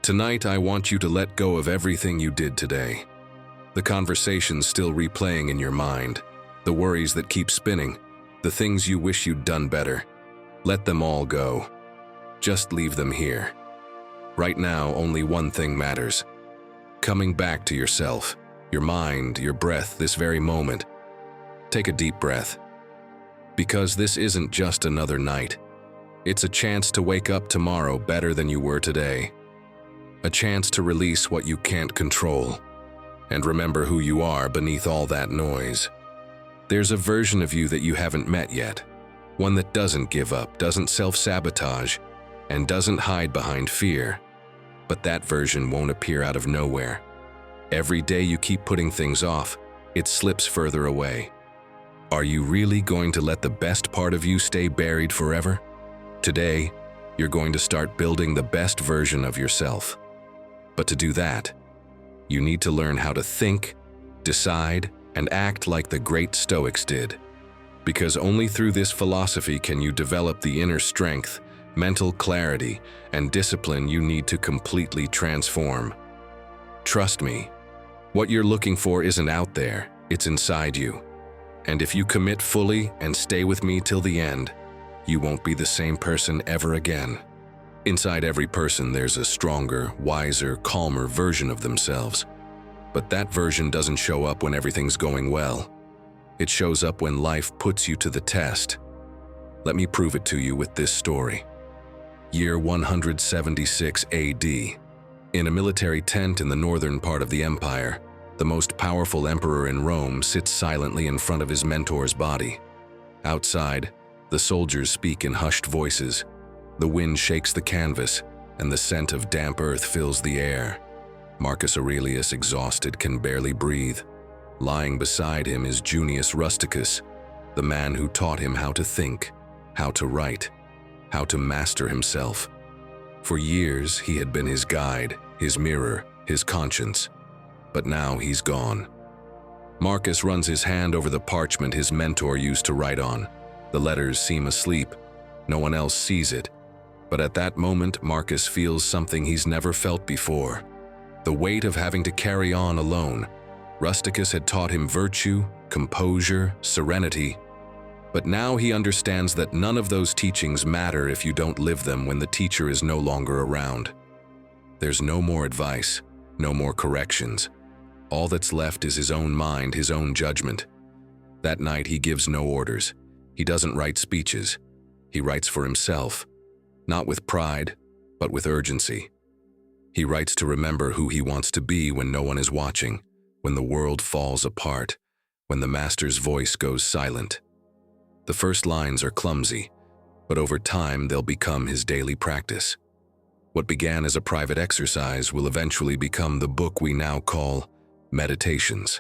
Tonight, I want you to let go of everything you did today. The conversations still replaying in your mind, the worries that keep spinning, the things you wish you'd done better. Let them all go. Just leave them here. Right now, only one thing matters. Coming back to yourself, your mind, your breath, this very moment. Take a deep breath. Because this isn't just another night. It's a chance to wake up tomorrow better than you were today. A chance to release what you can't control. And remember who you are beneath all that noise. There's a version of you that you haven't met yet. One that doesn't give up, doesn't self-sabotage, and doesn't hide behind fear. But that version won't appear out of nowhere. Every day you keep putting things off, it slips further away. Are you really going to let the best part of you stay buried forever? Today, you're going to start building the best version of yourself. But to do that, you need to learn how to think, decide, and act like the great Stoics did. Because only through this philosophy can you develop the inner strength, mental clarity, and discipline you need to completely transform. Trust me, what you're looking for isn't out there, it's inside you. And if you commit fully and stay with me till the end, you won't be the same person ever again. Inside every person there's a stronger, wiser, calmer version of themselves. But that version doesn't show up when everything's going well. It shows up when life puts you to the test. Let me prove it to you with this story. Year 176 AD. In a military tent in the northern part of the empire, the most powerful emperor in Rome sits silently in front of his mentor's body. Outside, the soldiers speak in hushed voices. The wind shakes the canvas, and the scent of damp earth fills the air. Marcus Aurelius, exhausted, can barely breathe. Lying beside him is Junius Rusticus, the man who taught him how to think, how to write, how to master himself. For years, he had been his guide, his mirror, his conscience. But now he's gone. Marcus runs his hand over the parchment his mentor used to write on. The letters seem asleep. No one else sees it. But at that moment, Marcus feels something he's never felt before. The weight of having to carry on alone. Rusticus had taught him virtue, composure, serenity. But now he understands that none of those teachings matter if you don't live them when the teacher is no longer around. There's no more advice, no more corrections. All that's left is his own mind, his own judgment. That night he gives no orders. He doesn't write speeches. He writes for himself, not with pride, but with urgency. He writes to remember who he wants to be when no one is watching, when the world falls apart, when the master's voice goes silent. The first lines are clumsy, but over time they'll become his daily practice. What began as a private exercise will eventually become the book we now call Meditations.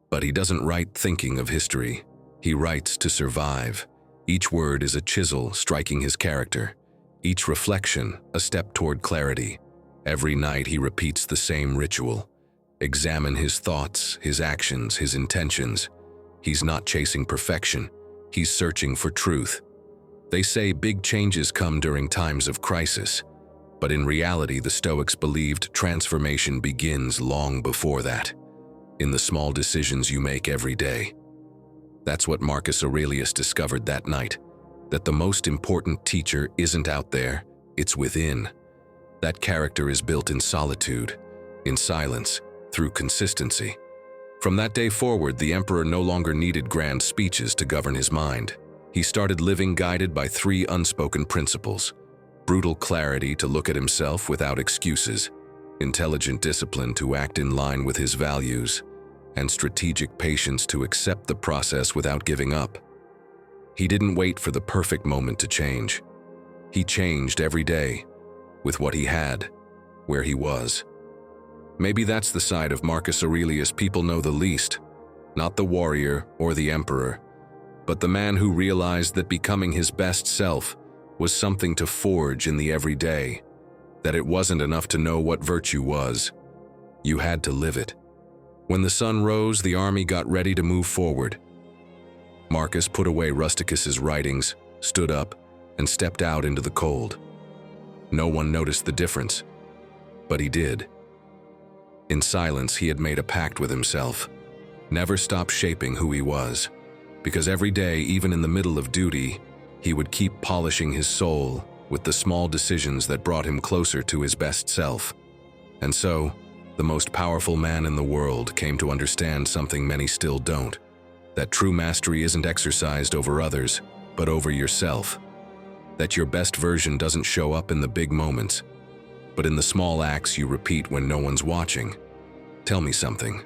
But he doesn't write thinking of history. He writes to survive. Each word is a chisel striking his character. Each reflection, a step toward clarity. Every night he repeats the same ritual. Examine his thoughts, his actions, his intentions. He's not chasing perfection. He's searching for truth. They say big changes come during times of crisis. But in reality, the Stoics believed transformation begins long before that. In the small decisions you make every day. That's what Marcus Aurelius discovered that night, that the most important teacher isn't out there, it's within. That character is built in solitude, in silence, through consistency. From that day forward, the emperor no longer needed grand speeches to govern his mind. He started living guided by three unspoken principles: brutal clarity to look at himself without excuses, intelligent discipline to act in line with his values, and strategic patience to accept the process without giving up. He didn't wait for the perfect moment to change. He changed every day, with what he had, where he was. Maybe that's the side of Marcus Aurelius people know the least, not the warrior or the emperor, but the man who realized that becoming his best self was something to forge in the everyday, that it wasn't enough to know what virtue was. You had to live it. When the sun rose, the army got ready to move forward. Marcus put away Rusticus's writings, stood up, and stepped out into the cold. No one noticed the difference. But he did. In silence, he had made a pact with himself. Never stop shaping who he was, because every day, even in the middle of duty, he would keep polishing his soul with the small decisions that brought him closer to his best self. And so, the most powerful man in the world came to understand something many still don't, that true mastery isn't exercised over others, but over yourself. That your best version doesn't show up in the big moments, but in the small acts you repeat when no one's watching. Tell me something.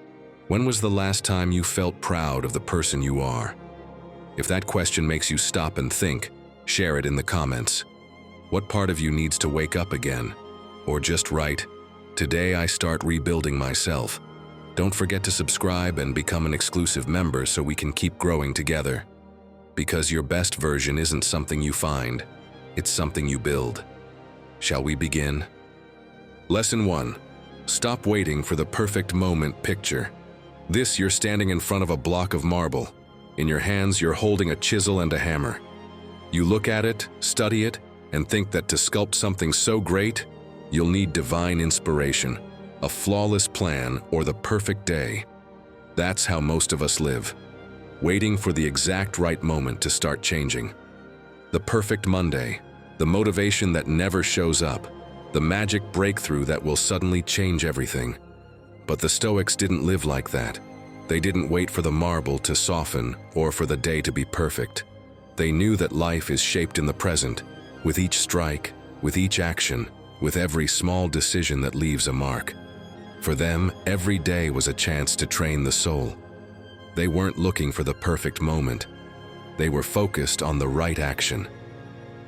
When was the last time you felt proud of the person you are? If that question makes you stop and think, share it in the comments. What part of you needs to wake up again? Or just write, "Today I start rebuilding myself." Don't forget to subscribe and become an exclusive member so we can keep growing together. Because your best version isn't something you find, it's something you build. Shall we begin? Lesson 1. Stop waiting for the perfect moment. Picture this: you're standing in front of a block of marble. In your hands, you're holding a chisel and a hammer. You look at it, study it, and think that to sculpt something so great, you'll need divine inspiration, a flawless plan, or the perfect day. That's how most of us live, waiting for the exact right moment to start changing. The perfect Monday, the motivation that never shows up, the magic breakthrough that will suddenly change everything. But the Stoics didn't live like that. They didn't wait for the marble to soften or for the day to be perfect. They knew that life is shaped in the present, with each strike, with each action, with every small decision that leaves a mark. For them, every day was a chance to train the soul. They weren't looking for the perfect moment. They were focused on the right action.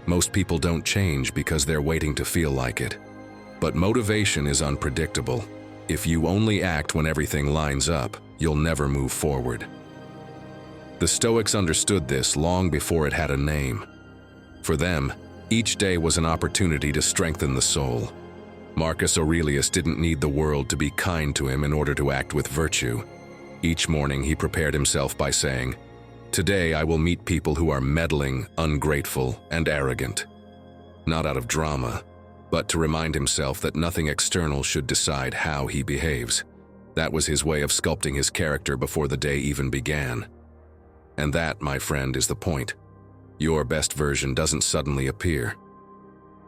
Most people don't change because they're waiting to feel like it. But motivation is unpredictable. If you only act when everything lines up, you'll never move forward. The Stoics understood this long before it had a name. For them, each day was an opportunity to strengthen the soul. Marcus Aurelius didn't need the world to be kind to him in order to act with virtue. Each morning he prepared himself by saying, "Today I will meet people who are meddling, ungrateful, and arrogant." Not out of drama, but to remind himself that nothing external should decide how he behaves. That was his way of sculpting his character before the day even began. And that, my friend, is the point. Your best version doesn't suddenly appear.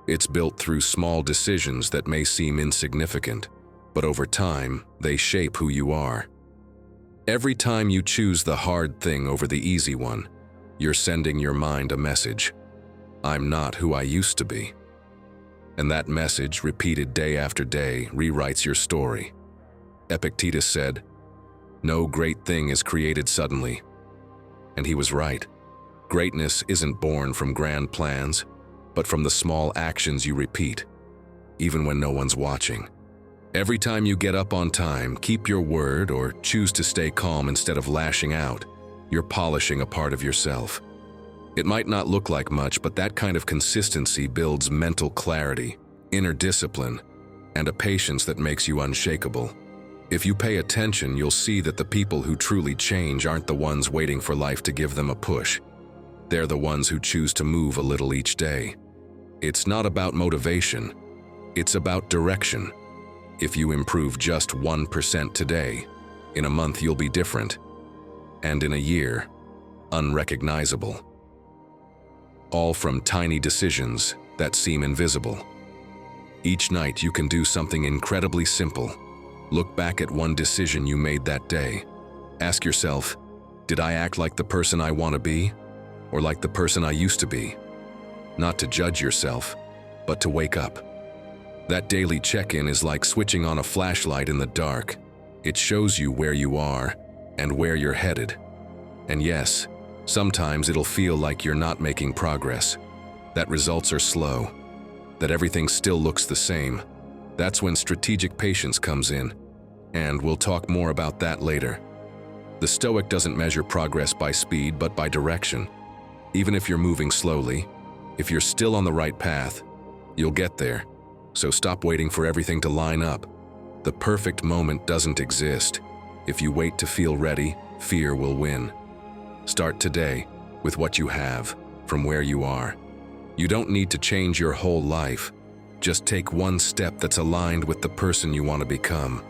It's built through small decisions that may seem insignificant, but over time, they shape who you are. Every time you choose the hard thing over the easy one, you're sending your mind a message. I'm not who I used to be. And that message, repeated day after day, rewrites your story. Epictetus said, "No great thing is created suddenly." And he was right. Greatness isn't born from grand plans, but from the small actions you repeat, even when no one's watching. Every time you get up on time, keep your word, or choose to stay calm instead of lashing out, you're polishing a part of yourself. It might not look like much, but that kind of consistency builds mental clarity, inner discipline, and a patience that makes you unshakable. If you pay attention, you'll see that the people who truly change aren't the ones waiting for life to give them a push. They're the ones who choose to move a little each day. It's not about motivation, it's about direction. If you improve just 1% today, in a month you'll be different, and in a year, unrecognizable. All from tiny decisions that seem invisible. Each night you can do something incredibly simple. Look back at one decision you made that day. Ask yourself, did I act like the person I want to be, or like the person I used to be? Not to judge yourself, but to wake up. That daily check-in is like switching on a flashlight in the dark. It shows you where you are and where you're headed. And yes, sometimes it'll feel like you're not making progress, that results are slow, that everything still looks the same. That's when strategic patience comes in, and we'll talk more about that later. The Stoic doesn't measure progress by speed, but by direction. Even if you're moving slowly, if you're still on the right path, you'll get there. So stop waiting for everything to line up. The perfect moment doesn't exist. If you wait to feel ready, fear will win. Start today with what you have, from where you are. You don't need to change your whole life. Just take one step that's aligned with the person you want to become.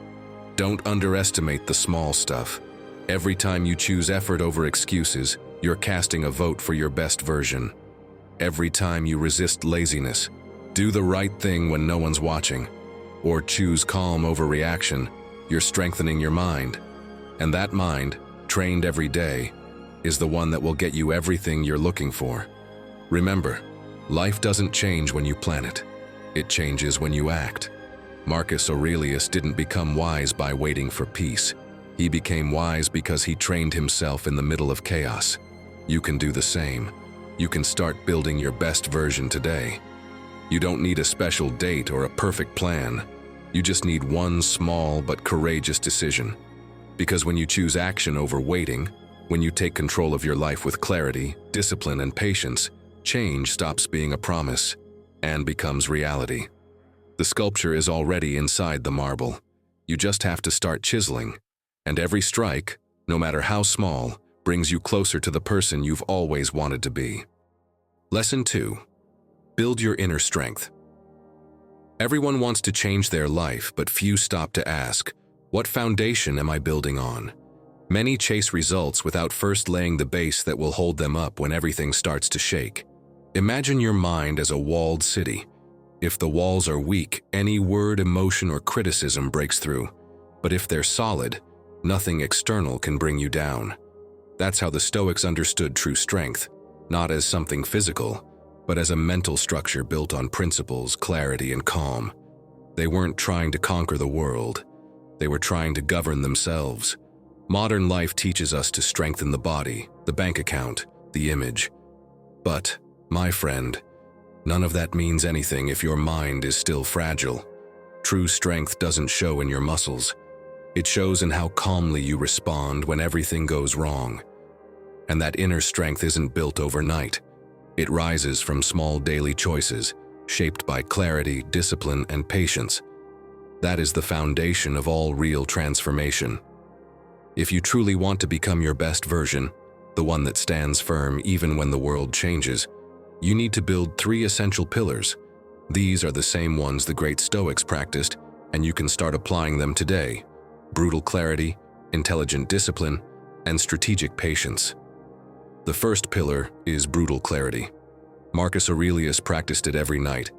Don't underestimate the small stuff. Every time you choose effort over excuses, you're casting a vote for your best version. Every time you resist laziness, do the right thing when no one's watching, or choose calm over reaction, you're strengthening your mind. And that mind, trained every day, is the one that will get you everything you're looking for. Remember, life doesn't change when you plan it. It changes when you act. Marcus Aurelius didn't become wise by waiting for peace. He became wise because he trained himself in the middle of chaos. You can do the same. You can start building your best version today. You don't need a special date or a perfect plan. You just need one small but courageous decision. Because when you choose action over waiting, when you take control of your life with clarity, discipline, and patience, change stops being a promise and becomes reality. The sculpture is already inside the marble. You just have to start chiseling. And every strike, no matter how small, brings you closer to the person you've always wanted to be. Lesson 2. Build your inner strength. Everyone wants to change their life, but few stop to ask, what foundation am I building on? Many chase results without first laying the base that will hold them up when everything starts to shake. Imagine your mind as a walled city. If the walls are weak, any word, emotion, or criticism breaks through. But if they're solid, nothing external can bring you down. That's how the Stoics understood true strength, not as something physical, but as a mental structure built on principles, clarity, and calm. They weren't trying to conquer the world. They were trying to govern themselves. Modern life teaches us to strengthen the body, the bank account, the image. But, my friend, none of that means anything if your mind is still fragile. True strength doesn't show in your muscles. It shows in how calmly you respond when everything goes wrong. And that inner strength isn't built overnight. It rises from small daily choices, shaped by clarity, discipline, and patience. That is the foundation of all real transformation. If you truly want to become your best version, the one that stands firm even when the world changes, you need to build 3 essential pillars. These are the same ones the great Stoics practiced, and you can start applying them today. Brutal clarity, intelligent discipline, and strategic patience. The first pillar is brutal clarity. Marcus Aurelius practiced it every night.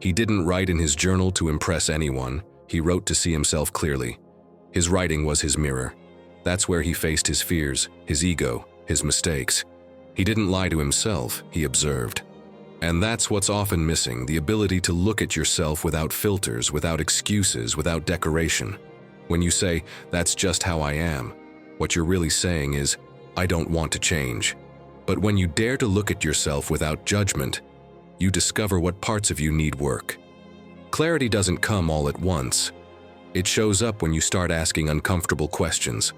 He didn't write in his journal to impress anyone. He wrote to see himself clearly. His writing was his mirror. That's where he faced his fears, his ego, his mistakes. He didn't lie to himself, he observed. And that's what's often missing, the ability to look at yourself without filters, without excuses, without decoration. When you say, "That's just how I am," what you're really saying is, "I don't want to change." But when you dare to look at yourself without judgment, you discover what parts of you need work. Clarity doesn't come all at once. It shows up when you start asking uncomfortable questions.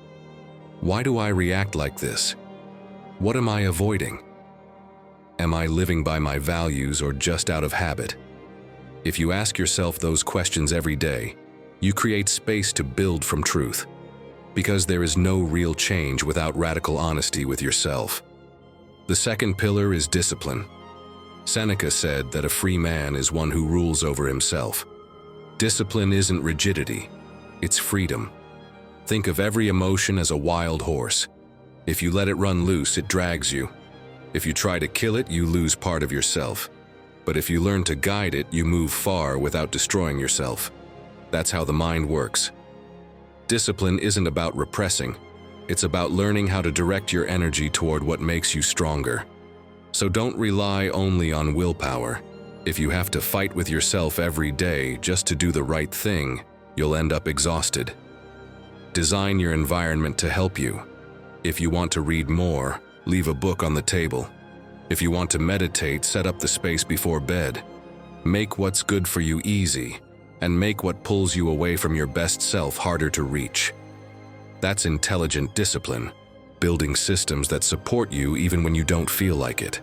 Why do I react like this? What am I avoiding? Am I living by my values or just out of habit? If you ask yourself those questions every day, you create space to build from truth. Because there is no real change without radical honesty with yourself. The second pillar is discipline. Seneca said that a free man is one who rules over himself. Discipline isn't rigidity, it's freedom. Think of every emotion as a wild horse. If you let it run loose, it drags you. If you try to kill it, you lose part of yourself. But if you learn to guide it, you move far without destroying yourself. That's how the mind works. Discipline isn't about repressing. It's about learning how to direct your energy toward what makes you stronger. So don't rely only on willpower. If you have to fight with yourself every day just to do the right thing, you'll end up exhausted. Design your environment to help you. If you want to read more, leave a book on the table. If you want to meditate, set up the space before bed. Make what's good for you easy, and make what pulls you away from your best self harder to reach. That's intelligent discipline, building systems that support you even when you don't feel like it.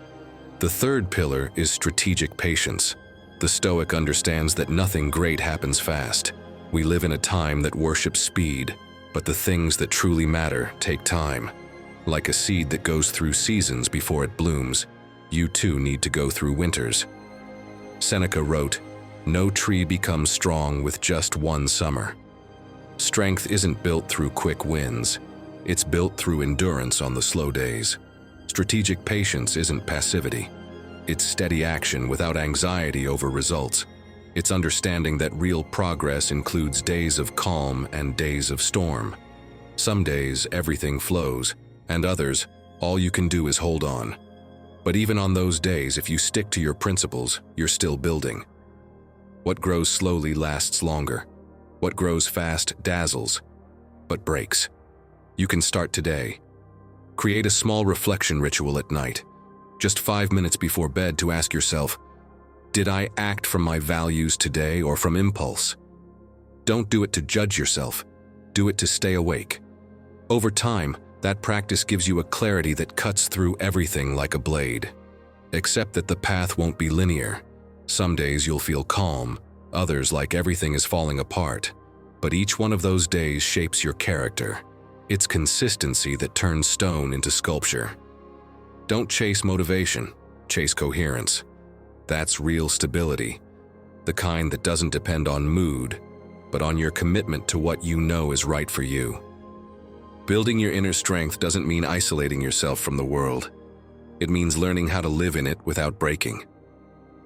The third pillar is strategic patience. The Stoic understands that nothing great happens fast. We live in a time that worships speed, but the things that truly matter take time. Like a seed that goes through seasons before it blooms, you too need to go through winters. Seneca wrote, No tree becomes strong with just one summer. Strength isn't built through quick wins. It's built through endurance on the slow days. Strategic patience isn't passivity. It's steady action without anxiety over results. It's understanding that real progress includes days of calm and days of storm. Some days, everything flows, and others, all you can do is hold on. But even on those days, if you stick to your principles, you're still building. What grows slowly lasts longer. What grows fast dazzles, but breaks. You can start today. Create a small reflection ritual at night, just 5 minutes before bed, to ask yourself, did I act from my values today or from impulse? Don't do it to judge yourself. Do it to stay awake. Over time, that practice gives you a clarity that cuts through everything like a blade. Accept that the path won't be linear. Some days you'll feel calm, others like everything is falling apart. But each one of those days shapes your character. It's consistency that turns stone into sculpture. Don't chase motivation, chase coherence. That's real stability, the kind that doesn't depend on mood, but on your commitment to what you know is right for you. Building your inner strength doesn't mean isolating yourself from the world. It means learning how to live in it without breaking.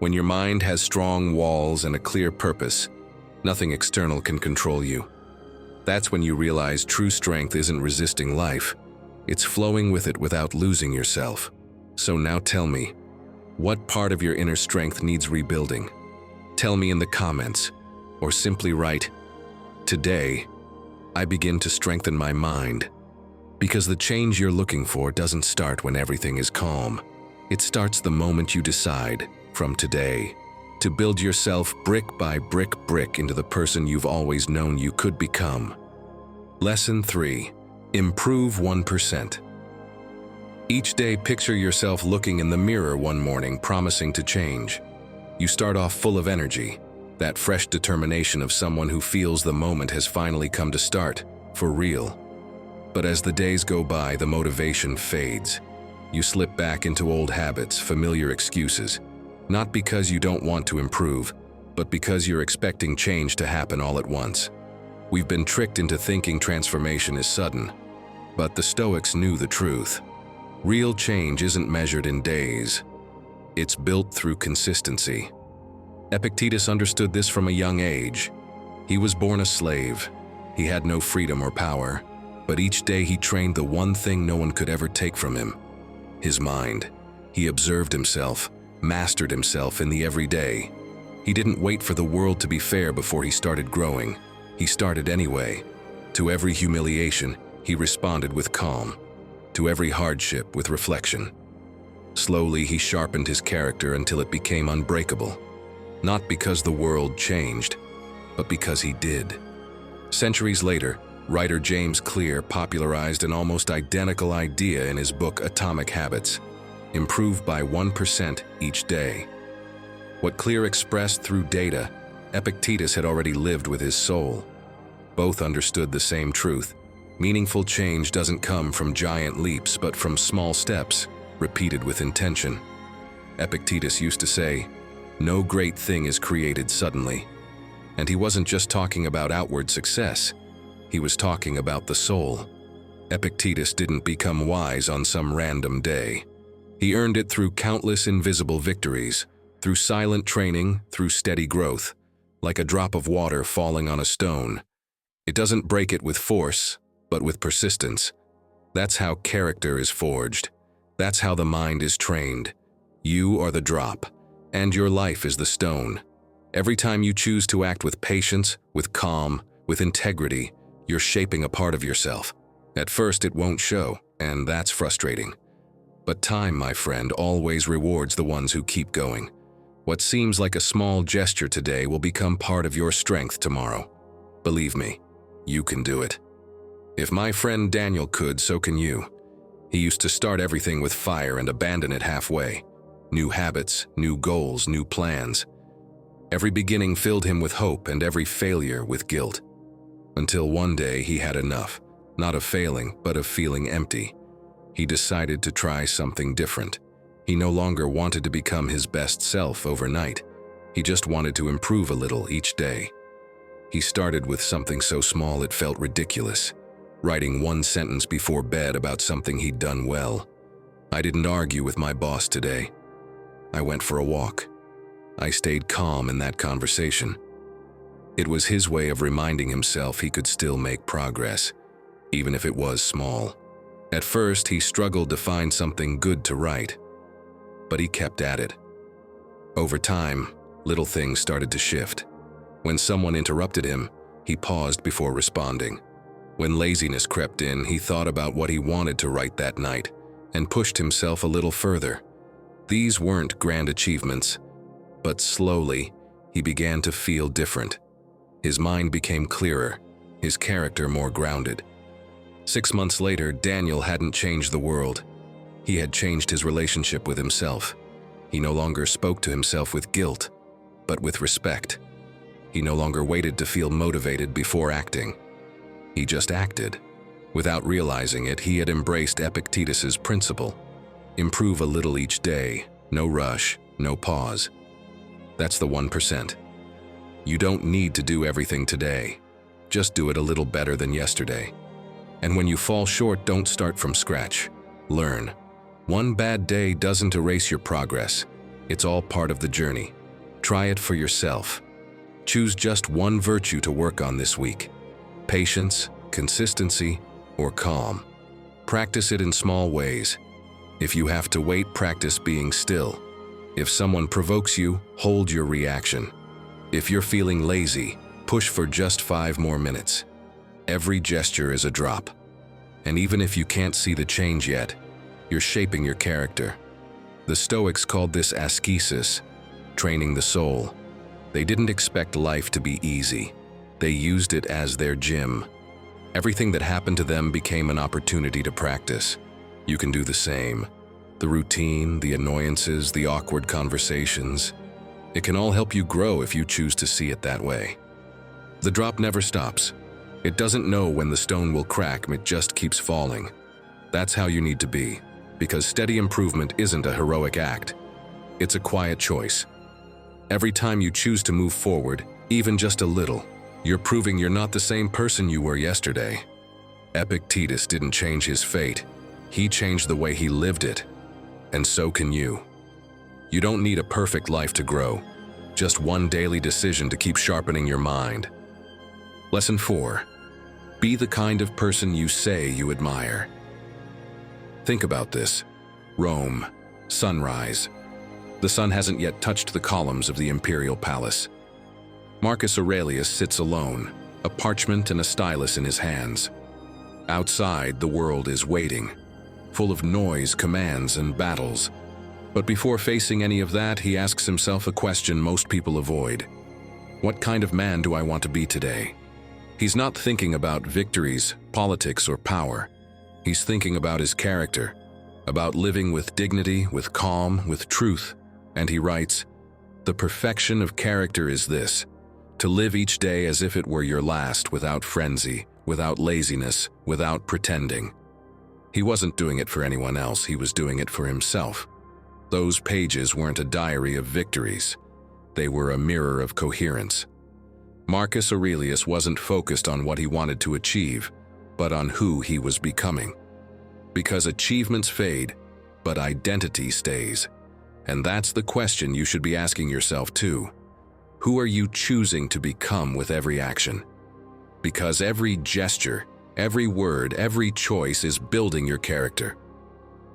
When your mind has strong walls and a clear purpose, nothing external can control you. That's when you realize true strength isn't resisting life, it's flowing with it without losing yourself. So now tell me, what part of your inner strength needs rebuilding? Tell me in the comments, or simply write, "Today, I begin to strengthen my mind." Because the change you're looking for doesn't start when everything is calm. It starts the moment you decide, from today, to build yourself brick by brick into the person you've always known you could become. Lesson 3. Improve 1%. Each day, picture yourself looking in the mirror one morning, promising to change. You start off full of energy, that fresh determination of someone who feels the moment has finally come to start, for real. But as the days go by, the motivation fades. You slip back into old habits, familiar excuses, not because you don't want to improve, but because you're expecting change to happen all at once. We've been tricked into thinking transformation is sudden, but the Stoics knew the truth. Real change isn't measured in days. It's built through consistency. Epictetus understood this from a young age. He was born a slave. He had no freedom or power, but each day he trained the one thing no one could ever take from him: his mind. He observed himself, mastered himself in the everyday. He didn't wait for the world to be fair before he started growing. He started anyway. To every humiliation, he responded with calm. To every hardship, with reflection. Slowly, he sharpened his character until it became unbreakable. Not because the world changed, but because he did. Centuries later, writer James Clear popularized an almost identical idea in his book Atomic Habits: improve by 1% each day. What Clear expressed through data, Epictetus had already lived with his soul. Both understood the same truth. Meaningful change doesn't come from giant leaps, but from small steps, repeated with intention. Epictetus used to say, "No great thing is created suddenly." And he wasn't just talking about outward success. He was talking about the soul. Epictetus didn't become wise on some random day. He earned it through countless invisible victories, through silent training, through steady growth, like a drop of water falling on a stone. It doesn't break it with force, but with persistence. That's how character is forged. That's how the mind is trained. You are the drop, and your life is the stone. Every time you choose to act with patience, with calm, with integrity, you're shaping a part of yourself. At first, it won't show, and that's frustrating. But time, my friend, always rewards the ones who keep going. What seems like a small gesture today will become part of your strength tomorrow. Believe me, you can do it. If my friend Daniel could, so can you. He used to start everything with fire and abandon it halfway. New habits, new goals, new plans. Every beginning filled him with hope and every failure with guilt. Until one day he had enough, not of failing, but of feeling empty. He decided to try something different. He no longer wanted to become his best self overnight. He just wanted to improve a little each day. He started with something so small it felt ridiculous, writing one sentence before bed about something he'd done well. I didn't argue with my boss today. I went for a walk. I stayed calm in that conversation. It was his way of reminding himself he could still make progress, even if it was small. At first, he struggled to find something good to write, but he kept at it. Over time, little things started to shift. When someone interrupted him, he paused before responding. When laziness crept in, he thought about what he wanted to write that night and pushed himself a little further. These weren't grand achievements, but slowly, he began to feel different. His mind became clearer, his character more grounded. 6 months later, Daniel hadn't changed the world. He had changed his relationship with himself. He no longer spoke to himself with guilt, but with respect. He no longer waited to feel motivated before acting. He just acted. Without realizing it, he had embraced Epictetus's principle. Improve a little each day, no rush, no pause. That's the 1%. You don't need to do everything today. Just do it a little better than yesterday. And when you fall short, don't start from scratch. Learn. One bad day doesn't erase your progress. It's all part of the journey. Try it for yourself. Choose just one virtue to work on this week. Patience, consistency, or calm. Practice it in small ways. If you have to wait, practice being still. If someone provokes you, hold your reaction. If you're feeling lazy, push for just 5 more minutes. Every gesture is a drop. And even if you can't see the change yet, you're shaping your character. The Stoics called this ascesis, training the soul. They didn't expect life to be easy. They used it as their gym. Everything that happened to them became an opportunity to practice. You can do the same. The routine, the annoyances, the awkward conversations. It can all help you grow if you choose to see it that way. The drop never stops. It doesn't know when the stone will crack, it just keeps falling. That's how you need to be, because steady improvement isn't a heroic act. It's a quiet choice. Every time you choose to move forward, even just a little, you're proving you're not the same person you were yesterday. Epictetus didn't change his fate. He changed the way he lived it. And so can you. You don't need a perfect life to grow. Just one daily decision to keep sharpening your mind. Lesson 4. Be the kind of person you say you admire. Think about this. Rome, sunrise. The sun hasn't yet touched the columns of the imperial palace. Marcus Aurelius sits alone, a parchment and a stylus in his hands. Outside, the world is waiting, full of noise, commands, and battles. But before facing any of that, he asks himself a question most people avoid. What kind of man do I want to be today? He's not thinking about victories, politics, or power. He's thinking about his character, about living with dignity, with calm, with truth. And he writes, "The perfection of character is this, to live each day as if it were your last, without frenzy, without laziness, without pretending." He wasn't doing it for anyone else, he was doing it for himself. Those pages weren't a diary of victories. They were a mirror of coherence. Marcus Aurelius wasn't focused on what he wanted to achieve, but on who he was becoming. Because achievements fade, but identity stays. And that's the question you should be asking yourself too. Who are you choosing to become with every action? Because every gesture, every word, every choice is building your character,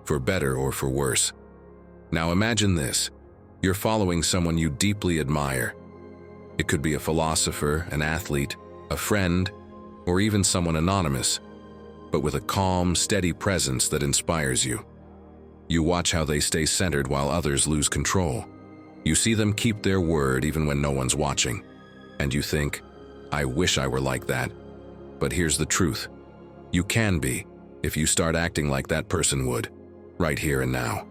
for better or for worse. Now imagine this. You're following someone you deeply admire. It could be a philosopher, an athlete, a friend, or even someone anonymous, but with a calm, steady presence that inspires you. You watch how they stay centered while others lose control. You see them keep their word even when no one's watching. And you think, I wish I were like that. But here's the truth. You can be, if you start acting like that person would, right here and now.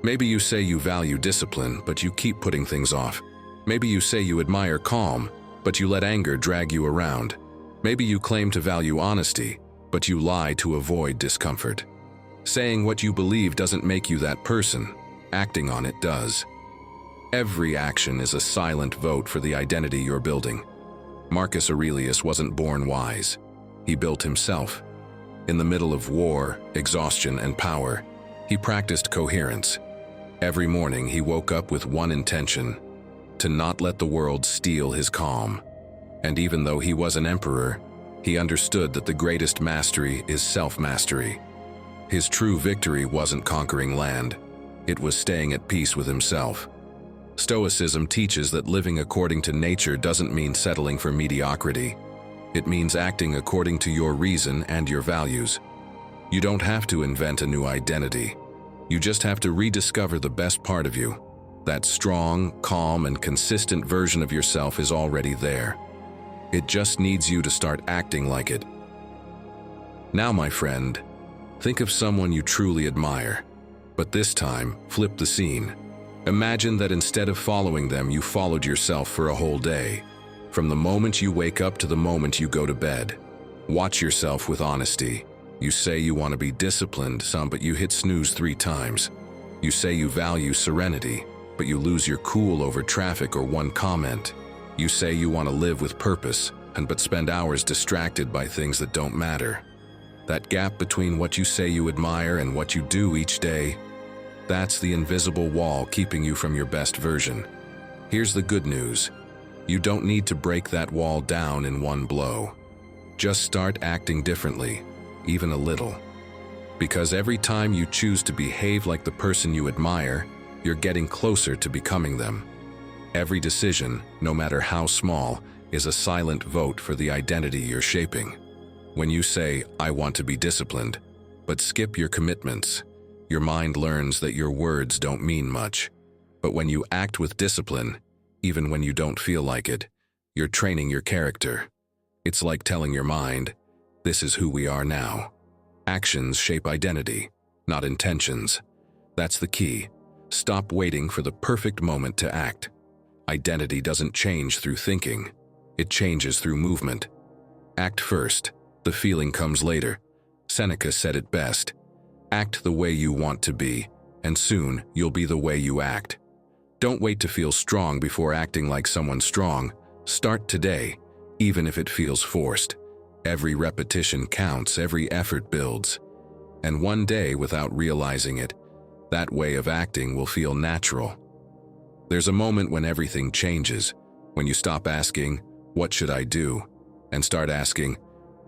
Maybe you say you value discipline, but you keep putting things off. Maybe you say you admire calm, but you let anger drag you around. Maybe you claim to value honesty, but you lie to avoid discomfort. Saying what you believe doesn't make you that person. Acting on it does. Every action is a silent vote for the identity you're building. Marcus Aurelius wasn't born wise. He built himself. In the middle of war, exhaustion, and power, he practiced coherence. Every morning he woke up with one intention: to not let the world steal his calm. And even though he was an emperor, he understood that the greatest mastery is self-mastery. His true victory wasn't conquering land, it was staying at peace with himself. Stoicism teaches that living according to nature doesn't mean settling for mediocrity. It means acting according to your reason and your values. You don't have to invent a new identity. You just have to rediscover the best part of you. That strong, calm, and consistent version of yourself is already there. It just needs you to start acting like it. Now, my friend, think of someone you truly admire. But this time, flip the scene. Imagine that instead of following them, you followed yourself for a whole day. From the moment you wake up to the moment you go to bed. Watch yourself with honesty. You say you want to be disciplined, but you hit snooze 3 times. You say you value serenity, but you lose your cool over traffic or one comment. You say you want to live with purpose, but spend hours distracted by things that don't matter. That gap between what you say you admire and what you do each day, that's the invisible wall keeping you from your best version. Here's the good news. You don't need to break that wall down in one blow. Just start acting differently, even a little. Because every time you choose to behave like the person you admire, you're getting closer to becoming them. Every decision, no matter how small, is a silent vote for the identity you're shaping. When you say, "I want to be disciplined," but skip your commitments, your mind learns that your words don't mean much. But when you act with discipline, even when you don't feel like it, you're training your character. It's like telling your mind, "This is who we are now." Actions shape identity, not intentions. That's the key. Stop waiting for the perfect moment to act. Identity doesn't change through thinking. It changes through movement. Act first. The feeling comes later. Seneca said it best. Act the way you want to be, and soon you'll be the way you act. Don't wait to feel strong before acting like someone strong. Start today, even if it feels forced. Every repetition counts, every effort builds. And one day, without realizing it, that way of acting will feel natural. There's a moment when everything changes, when you stop asking, "What should I do?" and start asking,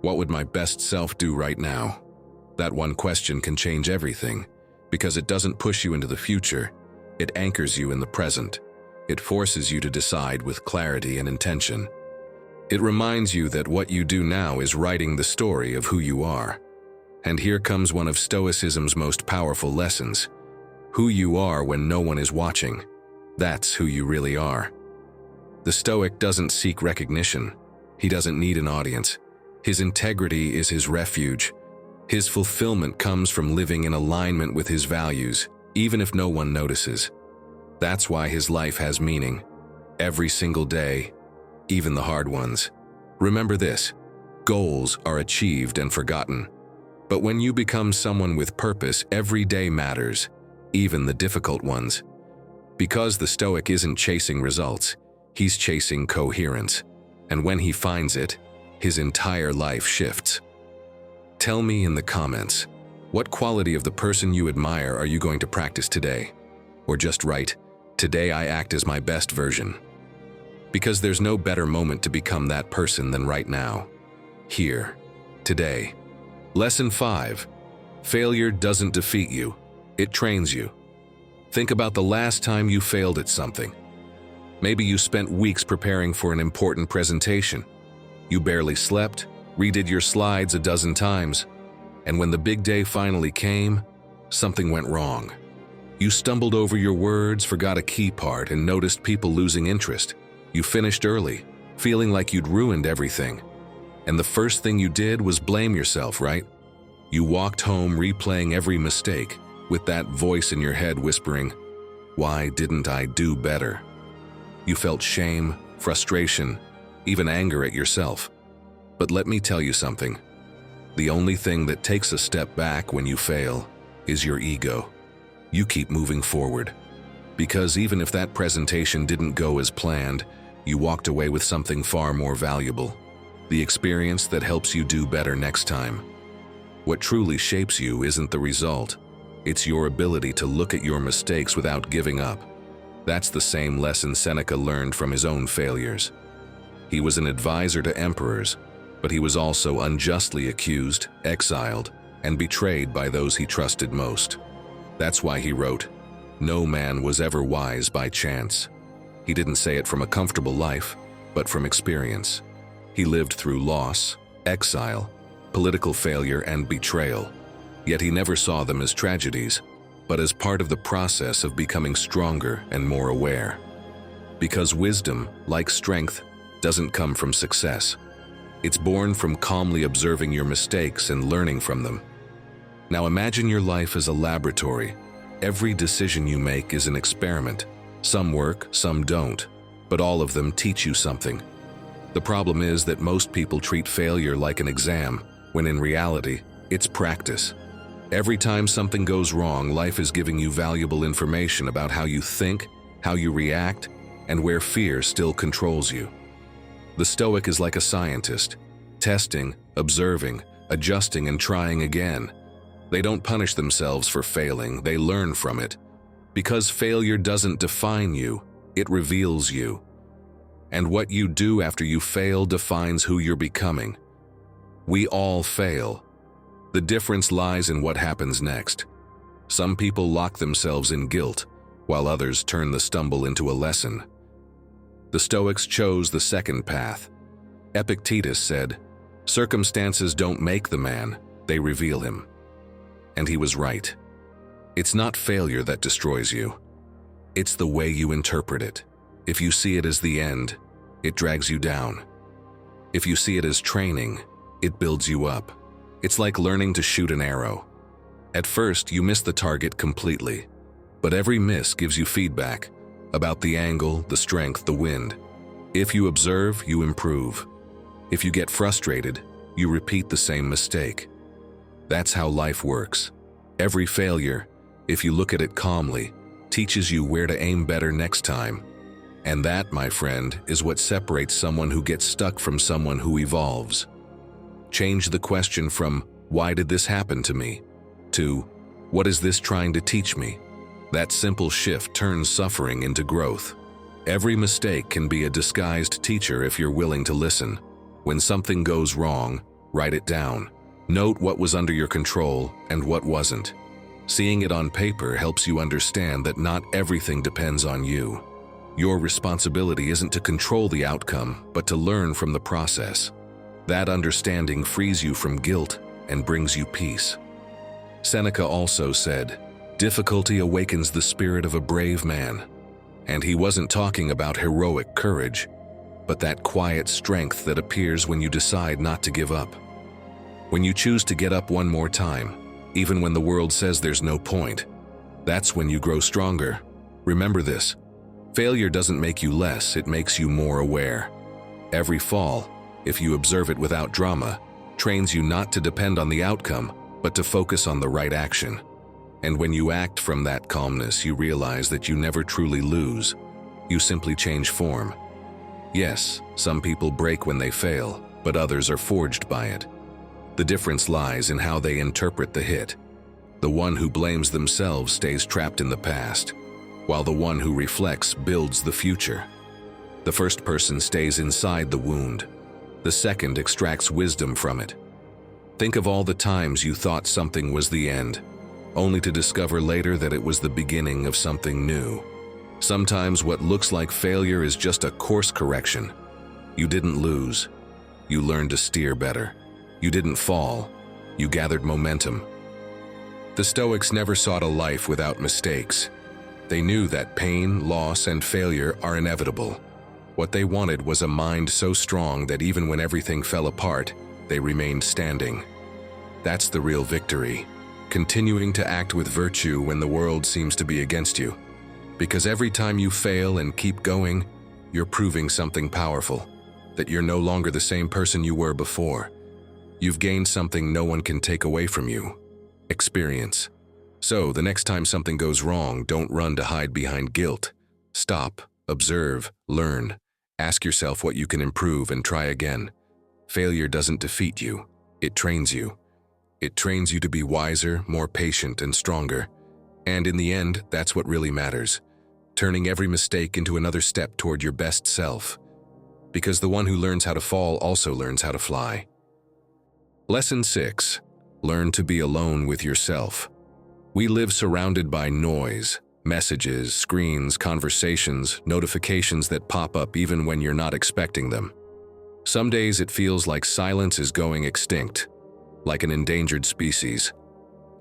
"What would my best self do right now?" That one question can change everything, because it doesn't push you into the future, it anchors you in the present. It forces you to decide with clarity and intention. It reminds you that what you do now is writing the story of who you are. And here comes one of Stoicism's most powerful lessons. Who you are when no one is watching. That's who you really are. The Stoic doesn't seek recognition. He doesn't need an audience. His integrity is his refuge. His fulfillment comes from living in alignment with his values, even if no one notices. That's why his life has meaning. Every single day, even the hard ones. Remember this, goals are achieved and forgotten. But when you become someone with purpose, every day matters, even the difficult ones. Because the Stoic isn't chasing results, he's chasing coherence. And when he finds it, his entire life shifts. Tell me in the comments, what quality of the person you admire are you going to practice today? Or just write, "Today I act as my best version." Because there's no better moment to become that person than right now. Here, today. Lesson 5. Failure doesn't defeat you, it trains you. Think about the last time you failed at something. Maybe you spent weeks preparing for an important presentation. You barely slept, redid your slides a dozen times, and when the big day finally came, something went wrong. You stumbled over your words, forgot a key part, and noticed people losing interest. You finished early, feeling like you'd ruined everything. And the first thing you did was blame yourself, right? You walked home replaying every mistake, with that voice in your head whispering, "Why didn't I do better?" You felt shame, frustration, even anger at yourself. But let me tell you something. The only thing that takes a step back when you fail is your ego. You keep moving forward. Because even if that presentation didn't go as planned, you walked away with something far more valuable, the experience that helps you do better next time. What truly shapes you isn't the result. It's your ability to look at your mistakes without giving up. That's the same lesson Seneca learned from his own failures. He was an advisor to emperors, but he was also unjustly accused, exiled, and betrayed by those he trusted most. That's why he wrote, "No man was ever wise by chance." He didn't say it from a comfortable life, but from experience. He lived through loss, exile, political failure, and betrayal. Yet he never saw them as tragedies, but as part of the process of becoming stronger and more aware. Because wisdom, like strength, doesn't come from success. It's born from calmly observing your mistakes and learning from them. Now imagine your life as a laboratory. Every decision you make is an experiment. Some work, some don't, but all of them teach you something. The problem is that most people treat failure like an exam, when in reality, it's practice. Every time something goes wrong, life is giving you valuable information about how you think, how you react, and where fear still controls you. The Stoic is like a scientist, testing, observing, adjusting, and trying again. They don't punish themselves for failing, they learn from it. Because failure doesn't define you, it reveals you. And what you do after you fail defines who you're becoming. We all fail. The difference lies in what happens next. Some people lock themselves in guilt, while others turn the stumble into a lesson. The Stoics chose the second path. Epictetus said, "Circumstances don't make the man, they reveal him." And he was right. It's not failure that destroys you. It's the way you interpret it. If you see it as the end, it drags you down. If you see it as training, it builds you up. It's like learning to shoot an arrow. At first, you miss the target completely, but every miss gives you feedback about the angle, the strength, the wind. If you observe, you improve. If you get frustrated, you repeat the same mistake. That's how life works. Every failure, if you look at it calmly, teaches you where to aim better next time. And that, my friend, is what separates someone who gets stuck from someone who evolves. Change the question from, "Why did this happen to me?" to, "What is this trying to teach me?" That simple shift turns suffering into growth. Every mistake can be a disguised teacher if you're willing to listen. When something goes wrong, write it down. Note what was under your control and what wasn't. Seeing it on paper helps you understand that not everything depends on you. Your responsibility isn't to control the outcome, but to learn from the process. That understanding frees you from guilt and brings you peace. Seneca also said, "Difficulty awakens the spirit of a brave man." And he wasn't talking about heroic courage, but that quiet strength that appears when you decide not to give up. When you choose to get up one more time, even when the world says there's no point, that's when you grow stronger. Remember this, failure doesn't make you less, it makes you more aware. Every fall, if you observe it without drama, trains you not to depend on the outcome, but to focus on the right action. And when you act from that calmness, you realize that you never truly lose. You simply change form. Yes, some people break when they fail, but others are forged by it. The difference lies in how they interpret the hit. The one who blames themselves stays trapped in the past, while the one who reflects builds the future. The first person stays inside the wound. The second extracts wisdom from it. Think of all the times you thought something was the end, only to discover later that it was the beginning of something new. Sometimes what looks like failure is just a course correction. You didn't lose. You learned to steer better. You didn't fall. You gathered momentum. The Stoics never sought a life without mistakes. They knew that pain, loss, and failure are inevitable. What they wanted was a mind so strong that even when everything fell apart, they remained standing. That's the real victory. Continuing to act with virtue when the world seems to be against you. Because every time you fail and keep going, you're proving something powerful. That you're no longer the same person you were before. You've gained something no one can take away from you. Experience. So, the next time something goes wrong, don't run to hide behind guilt. Stop, observe, learn. Ask yourself what you can improve and try again. Failure doesn't defeat you, it trains you. It trains you to be wiser, more patient, and stronger. And in the end, that's what really matters. Turning every mistake into another step toward your best self. Because the one who learns how to fall also learns how to fly. Lesson 6. Learn to be alone with yourself. We live surrounded by noise, messages, screens, conversations, notifications that pop up even when you're not expecting them. Some days it feels like silence is going extinct, like an endangered species.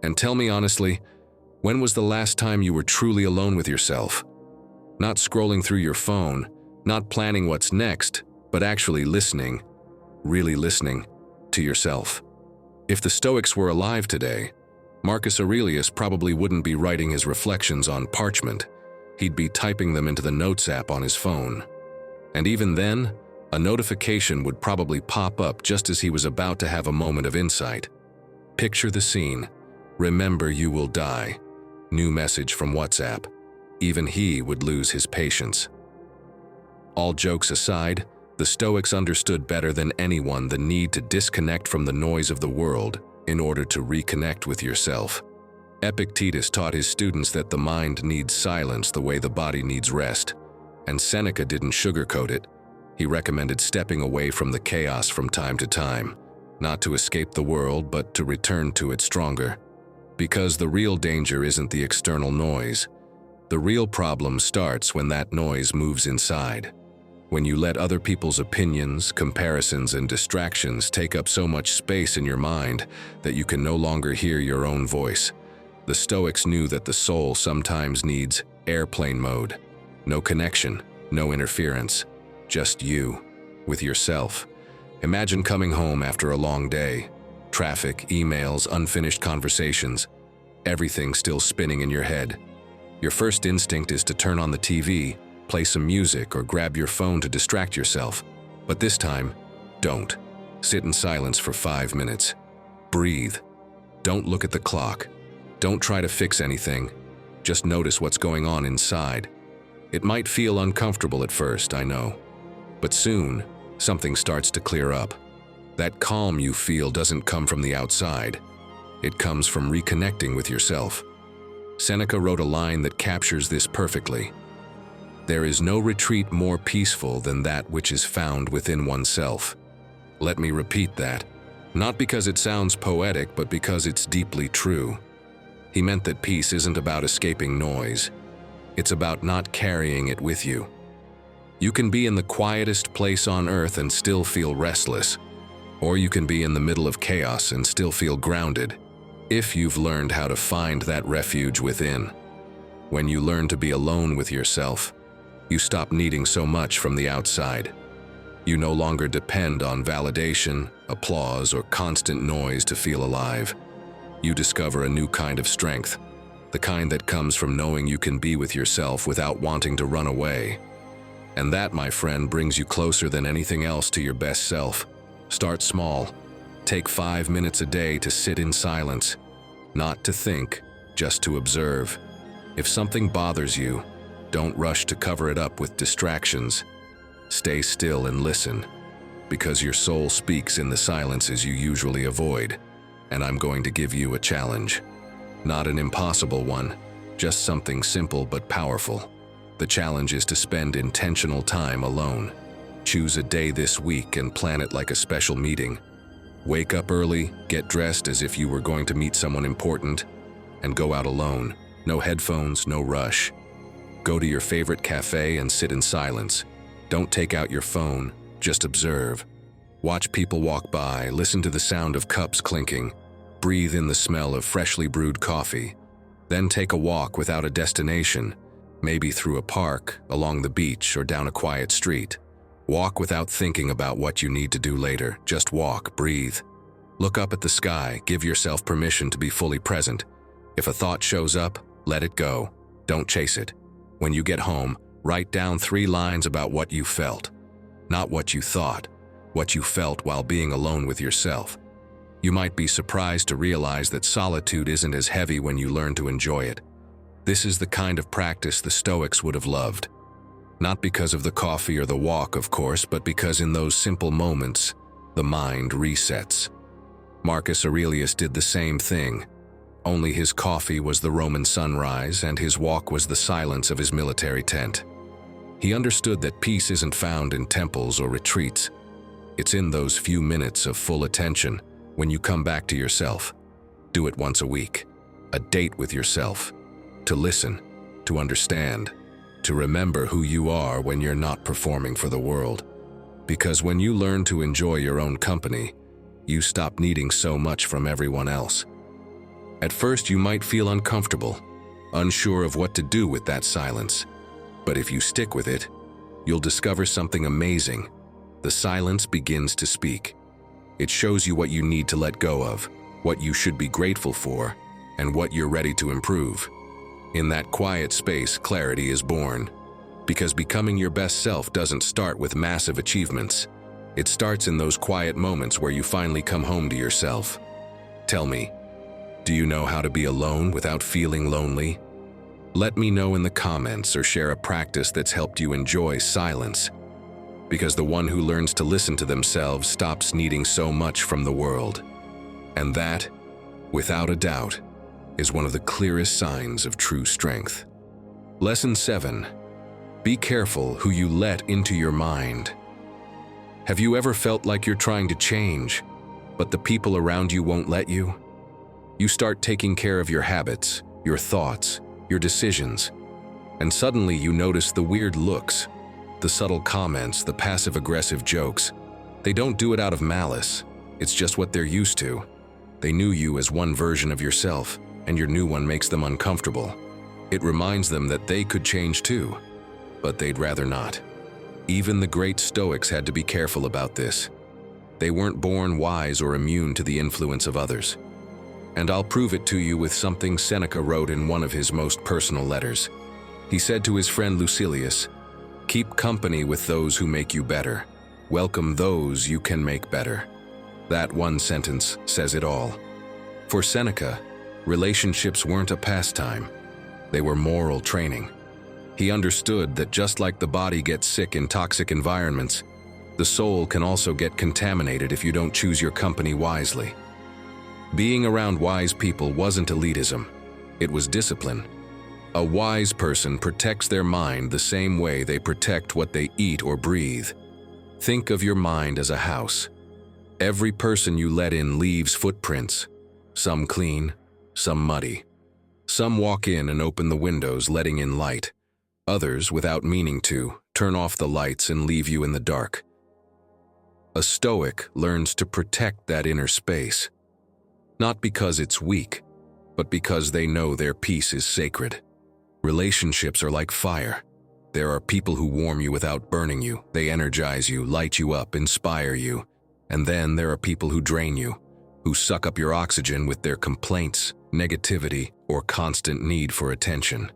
And tell me honestly, when was the last time you were truly alone with yourself? Not scrolling through your phone, not planning what's next, but actually listening, really listening, to yourself. If the Stoics were alive today, Marcus Aurelius probably wouldn't be writing his reflections on parchment. He'd be typing them into the Notes app on his phone. And even then, a notification would probably pop up just as he was about to have a moment of insight. Picture the scene. Remember, you will die. New message from WhatsApp. Even he would lose his patience. All jokes aside, the Stoics understood better than anyone the need to disconnect from the noise of the world in order to reconnect with yourself. Epictetus taught his students that the mind needs silence the way the body needs rest, and Seneca didn't sugarcoat it. He recommended stepping away from the chaos from time to time, not to escape the world, but to return to it stronger. Because the real danger isn't the external noise. The real problem starts when that noise moves inside. When you let other people's opinions, comparisons, and distractions take up so much space in your mind that you can no longer hear your own voice. The Stoics knew that the soul sometimes needs airplane mode. No connection, no interference, just you, with yourself. Imagine coming home after a long day. Traffic, emails, unfinished conversations, everything still spinning in your head. Your first instinct is to turn on the TV, play some music, or grab your phone to distract yourself. But this time, don't. Sit in silence for 5 minutes. Breathe. Don't look at the clock. Don't try to fix anything. Just notice what's going on inside. It might feel uncomfortable at first, I know. But soon, something starts to clear up. That calm you feel doesn't come from the outside. It comes from reconnecting with yourself. Seneca wrote a line that captures this perfectly. There is no retreat more peaceful than that which is found within oneself. Let me repeat that, not because it sounds poetic, but because it's deeply true. He meant that peace isn't about escaping noise. It's about not carrying it with you. You can be in the quietest place on earth and still feel restless, or you can be in the middle of chaos and still feel grounded, if you've learned how to find that refuge within. When you learn to be alone with yourself, you stop needing so much from the outside. You no longer depend on validation, applause, or constant noise to feel alive. You discover a new kind of strength, the kind that comes from knowing you can be with yourself without wanting to run away. And that, my friend, brings you closer than anything else to your best self. Start small. Take 5 minutes a day to sit in silence, not to think, just to observe. If something bothers you, don't rush to cover it up with distractions. Stay still and listen, because your soul speaks in the silences you usually avoid. And I'm going to give you a challenge. Not an impossible one, just something simple but powerful. The challenge is to spend intentional time alone. Choose a day this week and plan it like a special meeting. Wake up early, get dressed as if you were going to meet someone important, and go out alone. No headphones, no rush. Go to your favorite cafe and sit in silence. Don't take out your phone, just observe. Watch people walk by, listen to the sound of cups clinking, breathe in the smell of freshly brewed coffee. Then take a walk without a destination, maybe through a park, along the beach, or down a quiet street. Walk without thinking about what you need to do later. Just walk, breathe. Look up at the sky, give yourself permission to be fully present. If a thought shows up, let it go. Don't chase it. When you get home, write down 3 lines about what you felt. Not what you thought, what you felt while being alone with yourself. You might be surprised to realize that solitude isn't as heavy when you learn to enjoy it. This is the kind of practice the Stoics would have loved. Not because of the coffee or the walk, of course, but because in those simple moments, the mind resets. Marcus Aurelius did the same thing, only his coffee was the Roman sunrise and his walk was the silence of his military tent. He understood that peace isn't found in temples or retreats. It's in those few minutes of full attention when you come back to yourself. Do it once a week. A date with yourself. To listen, to understand, to remember who you are when you're not performing for the world. Because when you learn to enjoy your own company, you stop needing so much from everyone else. At first, you might feel uncomfortable, unsure of what to do with that silence. But if you stick with it, you'll discover something amazing. The silence begins to speak. It shows you what you need to let go of, what you should be grateful for, and what you're ready to improve. In that quiet space, clarity is born. Because becoming your best self doesn't start with massive achievements. It starts in those quiet moments where you finally come home to yourself. Tell me, do you know how to be alone without feeling lonely? Let me know in the comments or share a practice that's helped you enjoy silence. Because the one who learns to listen to themselves stops needing so much from the world. And that, without a doubt, is one of the clearest signs of true strength. Lesson 7. Be careful who you let into your mind. Have you ever felt like you're trying to change, but the people around you won't let you? You start taking care of your habits, your thoughts, your decisions, and suddenly you notice the weird looks, the subtle comments, the passive-aggressive jokes. They don't do it out of malice. It's just what they're used to. They knew you as one version of yourself, and your new one makes them uncomfortable. It reminds them that they could change too, but they'd rather not. Even the great Stoics had to be careful about this. They weren't born wise or immune to the influence of others. And I'll prove it to you with something Seneca wrote in one of his most personal letters. He said to his friend Lucilius, "Keep company with those who make you better. Welcome those you can make better." That one sentence says it all. For Seneca, relationships weren't a pastime. They were moral training. He understood that just like the body gets sick in toxic environments, the soul can also get contaminated if you don't choose your company wisely. Being around wise people wasn't elitism, it was discipline. A wise person protects their mind the same way they protect what they eat or breathe. Think of your mind as a house. Every person you let in leaves footprints, some clean, some muddy. Some walk in and open the windows, letting in light. Others, without meaning to, turn off the lights and leave you in the dark. A Stoic learns to protect that inner space. Not because it's weak, but because they know their peace is sacred. Relationships are like fire. There are people who warm you without burning you. They energize you, light you up, inspire you. And then there are people who drain you, who suck up your oxygen with their complaints, negativity, or constant need for attention.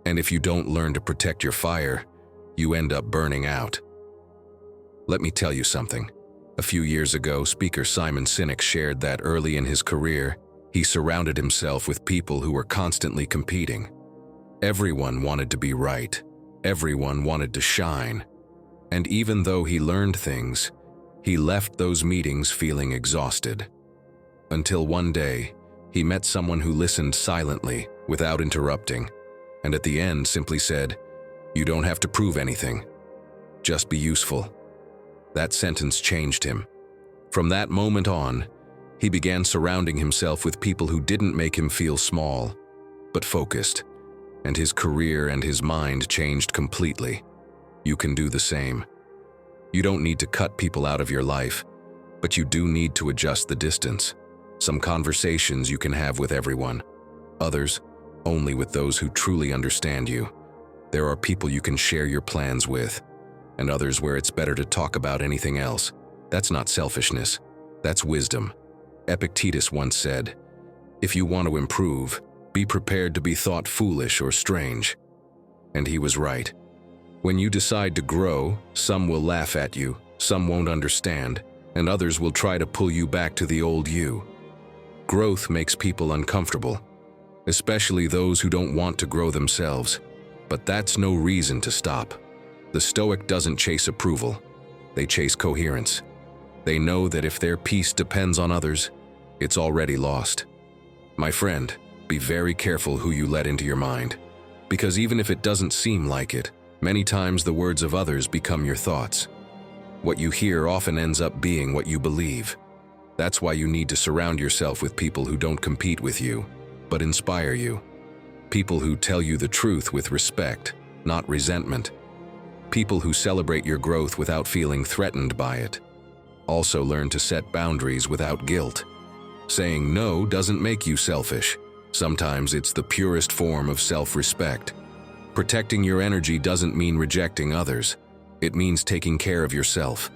And if you don't learn to protect your fire, you end up burning out. Let me tell you something. A few years ago, speaker Simon Sinek shared that early in his career, he surrounded himself with people who were constantly competing. Everyone wanted to be right. Everyone wanted to shine. And even though he learned things, he left those meetings feeling exhausted. Until one day, he met someone who listened silently, without interrupting, and at the end simply said, "You don't have to prove anything. Just be useful." That sentence changed him. From that moment on, he began surrounding himself with people who didn't make him feel small, but focused, and his career and his mind changed completely. You can do the same. You don't need to cut people out of your life, but you do need to adjust the distance. Some conversations you can have with everyone, others only with those who truly understand you. There are people you can share your plans with, and others where it's better to talk about anything else. That's not selfishness, that's wisdom. Epictetus once said, "If you want to improve, be prepared to be thought foolish or strange." And he was right. When you decide to grow, some will laugh at you, some won't understand, and others will try to pull you back to the old you. Growth makes people uncomfortable, especially those who don't want to grow themselves, but that's no reason to stop. The Stoic doesn't chase approval, they chase coherence. They know that if their peace depends on others, it's already lost. My friend, be very careful who you let into your mind, because even if it doesn't seem like it, many times the words of others become your thoughts. What you hear often ends up being what you believe. That's why you need to surround yourself with people who don't compete with you, but inspire you. People who tell you the truth with respect, not resentment. People who celebrate your growth without feeling threatened by it. Also learn to set boundaries without guilt. Saying no doesn't make you selfish. Sometimes it's the purest form of self-respect. Protecting your energy doesn't mean rejecting others. It means taking care of yourself.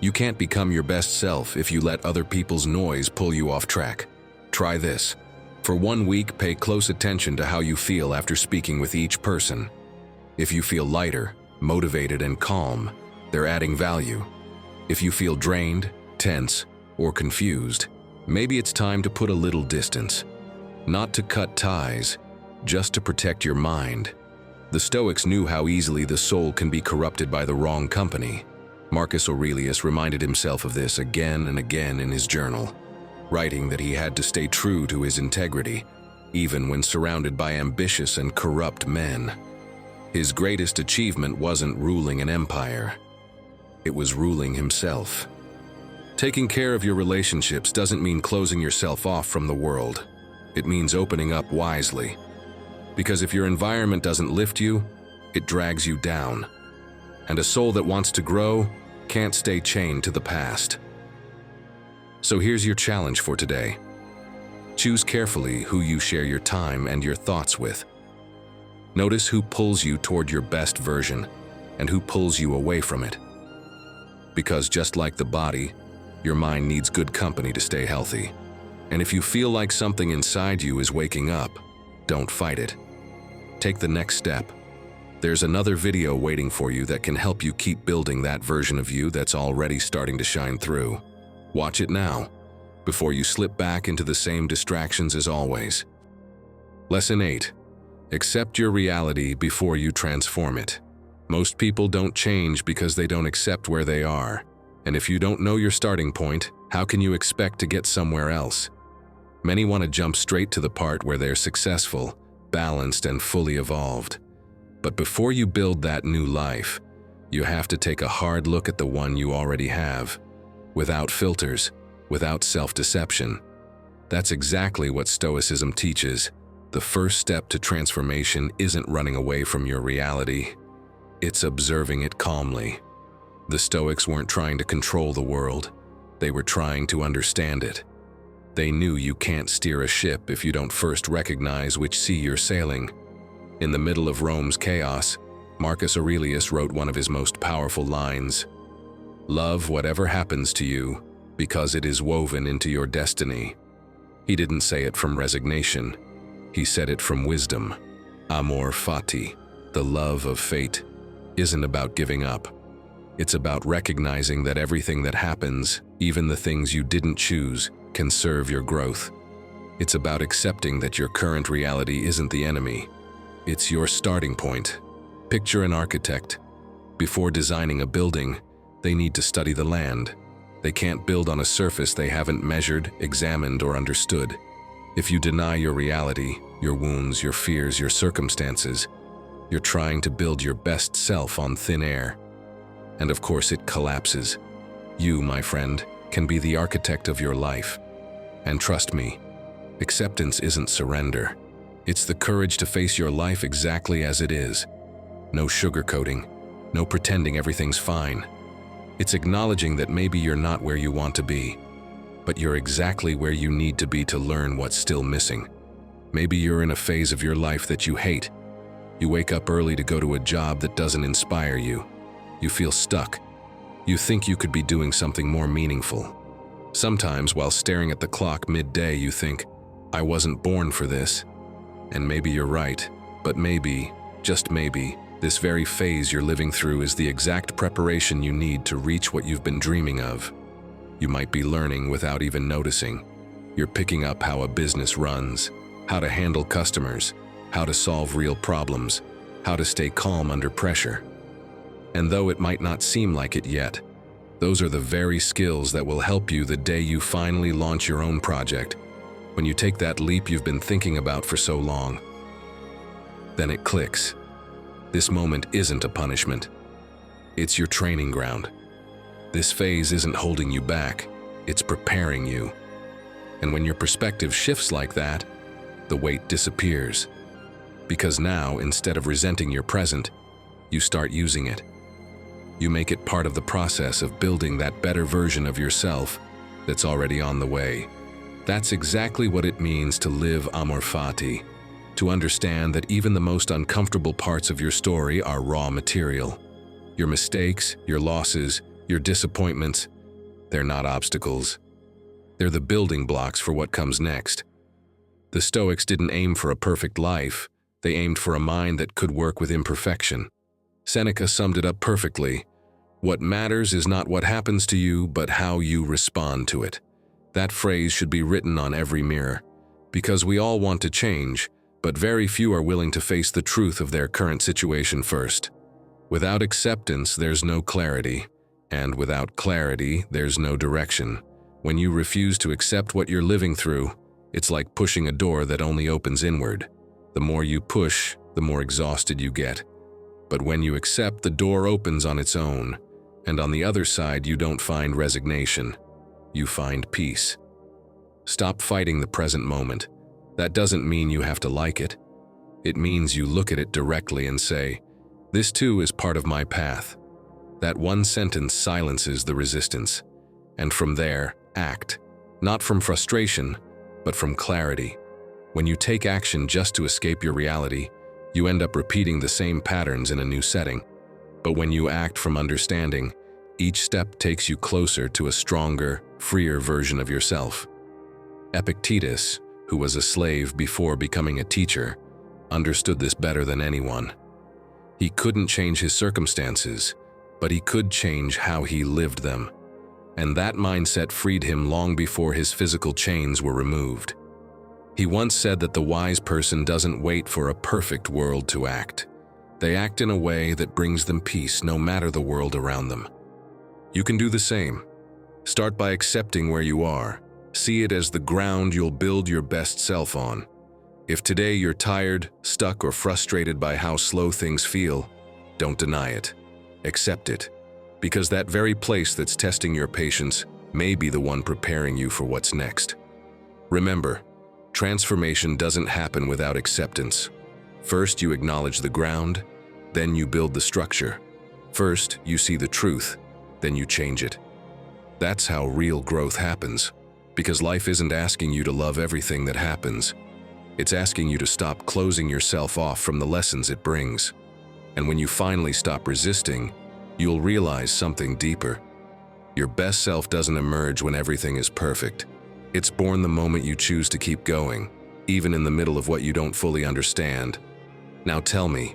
You can't become your best self if you let other people's noise pull you off track. Try this. For 1 week, pay close attention to how you feel after speaking with each person. If you feel lighter, motivated, and calm, they're adding value. If you feel drained, tense, or confused, maybe it's time to put a little distance. Not to cut ties, just to protect your mind. The Stoics knew how easily the soul can be corrupted by the wrong company. Marcus Aurelius reminded himself of this again and again in his journal, writing that he had to stay true to his integrity, even when surrounded by ambitious and corrupt men. His greatest achievement wasn't ruling an empire. It was ruling himself. Taking care of your relationships doesn't mean closing yourself off from the world. It means opening up wisely. Because if your environment doesn't lift you, it drags you down. And a soul that wants to grow can't stay chained to the past. So here's your challenge for today. Choose carefully who you share your time and your thoughts with. Notice who pulls you toward your best version and who pulls you away from it. Because just like the body, your mind needs good company to stay healthy. And if you feel like something inside you is waking up, don't fight it. Take the next step. There's another video waiting for you that can help you keep building that version of you that's already starting to shine through. Watch it now, before you slip back into the same distractions as always. Lesson 8. Accept your reality before you transform it. Most people don't change because they don't accept where they are. And if you don't know your starting point, how can you expect to get somewhere else? Many want to jump straight to the part where they're successful, balanced, and fully evolved. But before you build that new life, you have to take a hard look at the one you already have, without filters, without self-deception. That's exactly what Stoicism teaches. The first step to transformation isn't running away from your reality. It's observing it calmly. The Stoics weren't trying to control the world. They were trying to understand it. They knew you can't steer a ship if you don't first recognize which sea you're sailing. In the middle of Rome's chaos, Marcus Aurelius wrote one of his most powerful lines: "Love whatever happens to you, because it is woven into your destiny." He didn't say it from resignation. He said it from wisdom. Amor fati, the love of fate, isn't about giving up. It's about recognizing that everything that happens, even the things you didn't choose, can serve your growth. It's about accepting that your current reality isn't the enemy. It's your starting point. Picture an architect. Before designing a building, they need to study the land. They can't build on a surface they haven't measured, examined, or understood. If you deny your reality, your wounds, your fears, your circumstances, you're trying to build your best self on thin air. And of course it collapses. You, my friend, can be the architect of your life. And trust me, acceptance isn't surrender. It's the courage to face your life exactly as it is. No sugarcoating, no pretending everything's fine. It's acknowledging that maybe you're not where you want to be, but you're exactly where you need to be to learn what's still missing. Maybe you're in a phase of your life that you hate. You wake up early to go to a job that doesn't inspire you. You feel stuck. You think you could be doing something more meaningful. Sometimes, while staring at the clock midday, you think, I wasn't born for this. And maybe you're right, but maybe, just maybe, this very phase you're living through is the exact preparation you need to reach what you've been dreaming of. You might be learning without even noticing. You're picking up how a business runs, how to handle customers, how to solve real problems, how to stay calm under pressure. And though it might not seem like it yet, those are the very skills that will help you the day you finally launch your own project, when you take that leap you've been thinking about for so long. Then it clicks. This moment isn't a punishment. It's your training ground. This phase isn't holding you back, it's preparing you. And when your perspective shifts like that, the weight disappears. Because now, instead of resenting your present, you start using it. You make it part of the process of building that better version of yourself that's already on the way. That's exactly what it means to live amor fati, to understand that even the most uncomfortable parts of your story are raw material. Your mistakes, your losses, your disappointments, they're not obstacles. They're the building blocks for what comes next. The Stoics didn't aim for a perfect life, they aimed for a mind that could work with imperfection. Seneca summed it up perfectly. What matters is not what happens to you, but how you respond to it. That phrase should be written on every mirror, because we all want to change, but very few are willing to face the truth of their current situation first. Without acceptance, there's no clarity, and without clarity, there's no direction. When you refuse to accept what you're living through, it's like pushing a door that only opens inward. The more you push, the more exhausted you get. But when you accept, the door opens on its own, and on the other side you don't find resignation, you find peace. Stop fighting the present moment. That doesn't mean you have to like it. It means you look at it directly and say, "This too is part of my path." That one sentence silences the resistance. And from there, act. Not from frustration, but from clarity. When you take action just to escape your reality, you end up repeating the same patterns in a new setting. But when you act from understanding, each step takes you closer to a stronger, freer version of yourself. Epictetus, who was a slave before becoming a teacher, understood this better than anyone. He couldn't change his circumstances, but he could change how he lived them. And that mindset freed him long before his physical chains were removed. He once said that the wise person doesn't wait for a perfect world to act. They act in a way that brings them peace no matter the world around them. You can do the same. Start by accepting where you are. See it as the ground you'll build your best self on. If today you're tired, stuck, or frustrated by how slow things feel, don't deny it. Accept it. Because that very place that's testing your patience may be the one preparing you for what's next. Remember, transformation doesn't happen without acceptance. First, you acknowledge the ground, then you build the structure. First, you see the truth, then you change it. That's how real growth happens, because life isn't asking you to love everything that happens. It's asking you to stop closing yourself off from the lessons it brings. And when you finally stop resisting, you'll realize something deeper. Your best self doesn't emerge when everything is perfect. It's born the moment you choose to keep going, even in the middle of what you don't fully understand. Now tell me,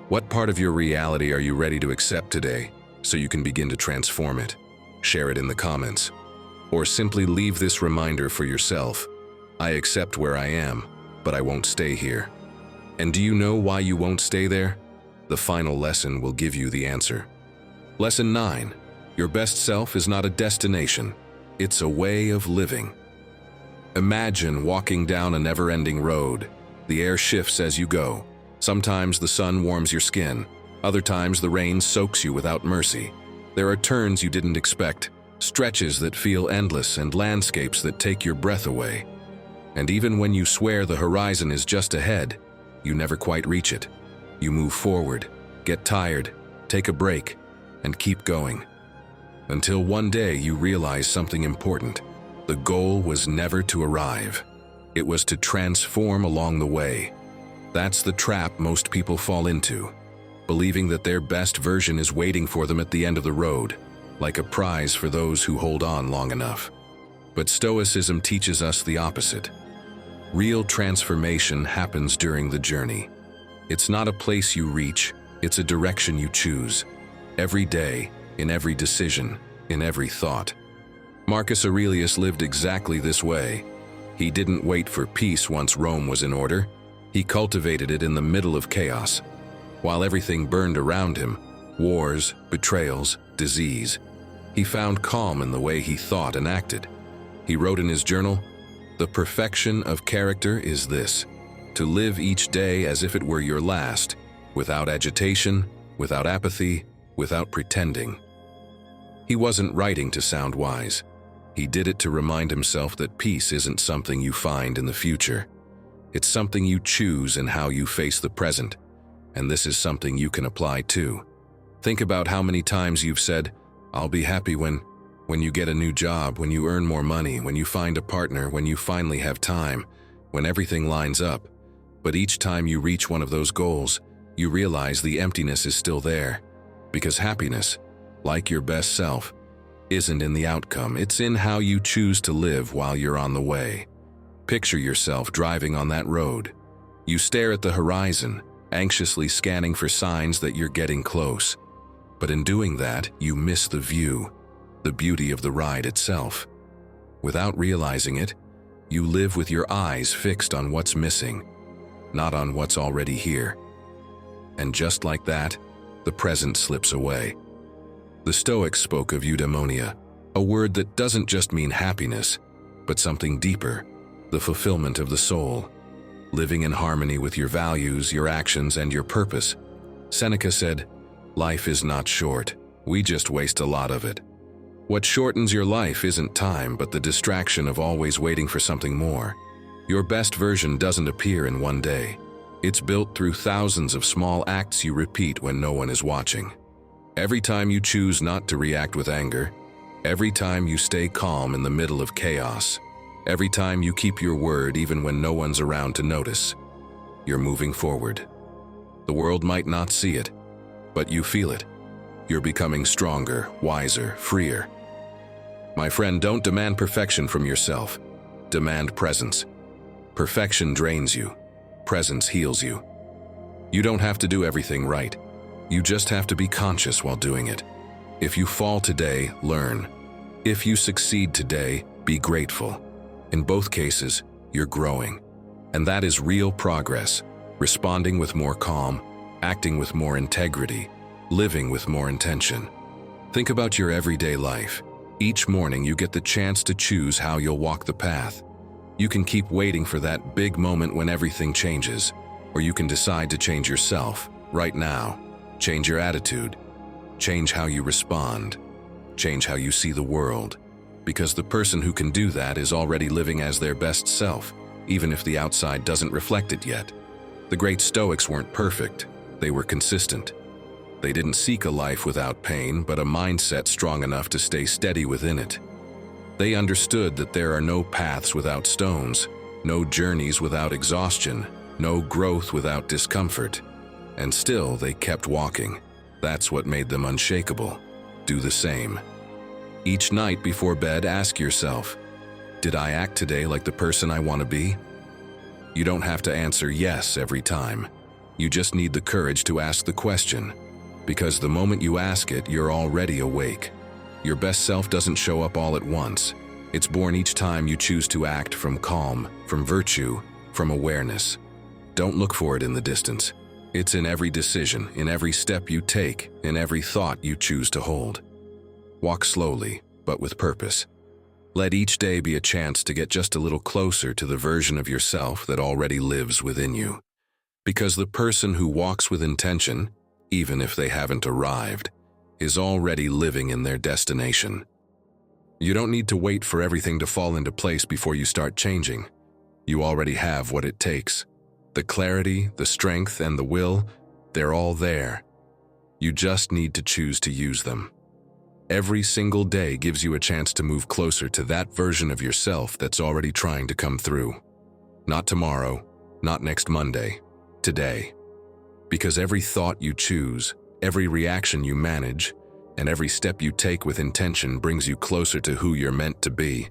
what part of your reality are you ready to accept today so you can begin to transform it? Share it in the comments. Or simply leave this reminder for yourself. I accept where I am, but I won't stay here. And do you know why you won't stay there? The final lesson will give you the answer. Lesson 9. Your best self is not a destination. It's a way of living. Imagine walking down a never-ending road. The air shifts as you go. Sometimes the sun warms your skin. Other times the rain soaks you without mercy. There are turns you didn't expect, stretches that feel endless, and landscapes that take your breath away. And even when you swear the horizon is just ahead, you never quite reach it. You move forward, get tired, take a break, and keep going. Until one day you realize something important. The goal was never to arrive. It was to transform along the way. That's the trap most people fall into, believing that their best version is waiting for them at the end of the road, like a prize for those who hold on long enough. But Stoicism teaches us the opposite. Real transformation happens during the journey. It's not a place you reach, it's a direction you choose. Every day, in every decision, in every thought. Marcus Aurelius lived exactly this way. He didn't wait for peace once Rome was in order. He cultivated it in the middle of chaos. While everything burned around him, wars, betrayals, disease, he found calm in the way he thought and acted. He wrote in his journal, "The perfection of character is this, to live each day as if it were your last, without agitation, without apathy, without pretending." He wasn't writing to sound wise. He did it to remind himself that peace isn't something you find in the future. It's something you choose in how you face the present, and this is something you can apply too. Think about how many times you've said, "I'll be happy when you get a new job, when you earn more money, when you find a partner, when you finally have time, when everything lines up." But each time you reach one of those goals, you realize the emptiness is still there. Because happiness, like your best self, isn't in the outcome, it's in how you choose to live while you're on the way. Picture yourself driving on that road. You stare at the horizon, anxiously scanning for signs that you're getting close. But in doing that, you miss the view, the beauty of the ride itself. Without realizing it, you live with your eyes fixed on what's missing, not on what's already here. And just like that, the present slips away. The Stoics spoke of eudaimonia, a word that doesn't just mean happiness, but something deeper, the fulfillment of the soul, living in harmony with your values, your actions, and your purpose. Seneca said, "Life is not short, we just waste a lot of it." What shortens your life isn't time, but the distraction of always waiting for something more. Your best version doesn't appear in one day. It's built through thousands of small acts you repeat when no one is watching. Every time you choose not to react with anger, every time you stay calm in the middle of chaos, every time you keep your word even when no one's around to notice, you're moving forward. The world might not see it, but you feel it. You're becoming stronger, wiser, freer. My friend, don't demand perfection from yourself. Demand presence. Perfection drains you. Presence heals you. You don't have to do everything right. You just have to be conscious while doing it. If you fall today, learn. If you succeed today, be grateful. In both cases, you're growing. And that is real progress, responding with more calm, acting with more integrity, living with more intention. Think about your everyday life. Each morning you get the chance to choose how you'll walk the path. You can keep waiting for that big moment when everything changes, or you can decide to change yourself right now. Change your attitude. Change how you respond. Change how you see the world. Because the person who can do that is already living as their best self, even if the outside doesn't reflect it yet. The great Stoics weren't perfect. They were consistent. They didn't seek a life without pain, but a mindset strong enough to stay steady within it. They understood that there are no paths without stones, no journeys without exhaustion, no growth without discomfort. And still, they kept walking. That's what made them unshakable. Do the same. Each night before bed, ask yourself, did I act today like the person I want to be? You don't have to answer yes every time. You just need the courage to ask the question. Because the moment you ask it, you're already awake. Your best self doesn't show up all at once. It's born each time you choose to act from calm, from virtue, from awareness. Don't look for it in the distance. It's in every decision, in every step you take, in every thought you choose to hold. Walk slowly, but with purpose. Let each day be a chance to get just a little closer to the version of yourself that already lives within you. Because the person who walks with intention, even if they haven't arrived, is already living in their destination. You don't need to wait for everything to fall into place before you start changing. You already have what it takes. The clarity, the strength, and the will, they're all there. You just need to choose to use them. Every single day gives you a chance to move closer to that version of yourself that's already trying to come through. Not tomorrow, not next Monday, today. Because every thought you choose, every reaction you manage, and every step you take with intention brings you closer to who you're meant to be.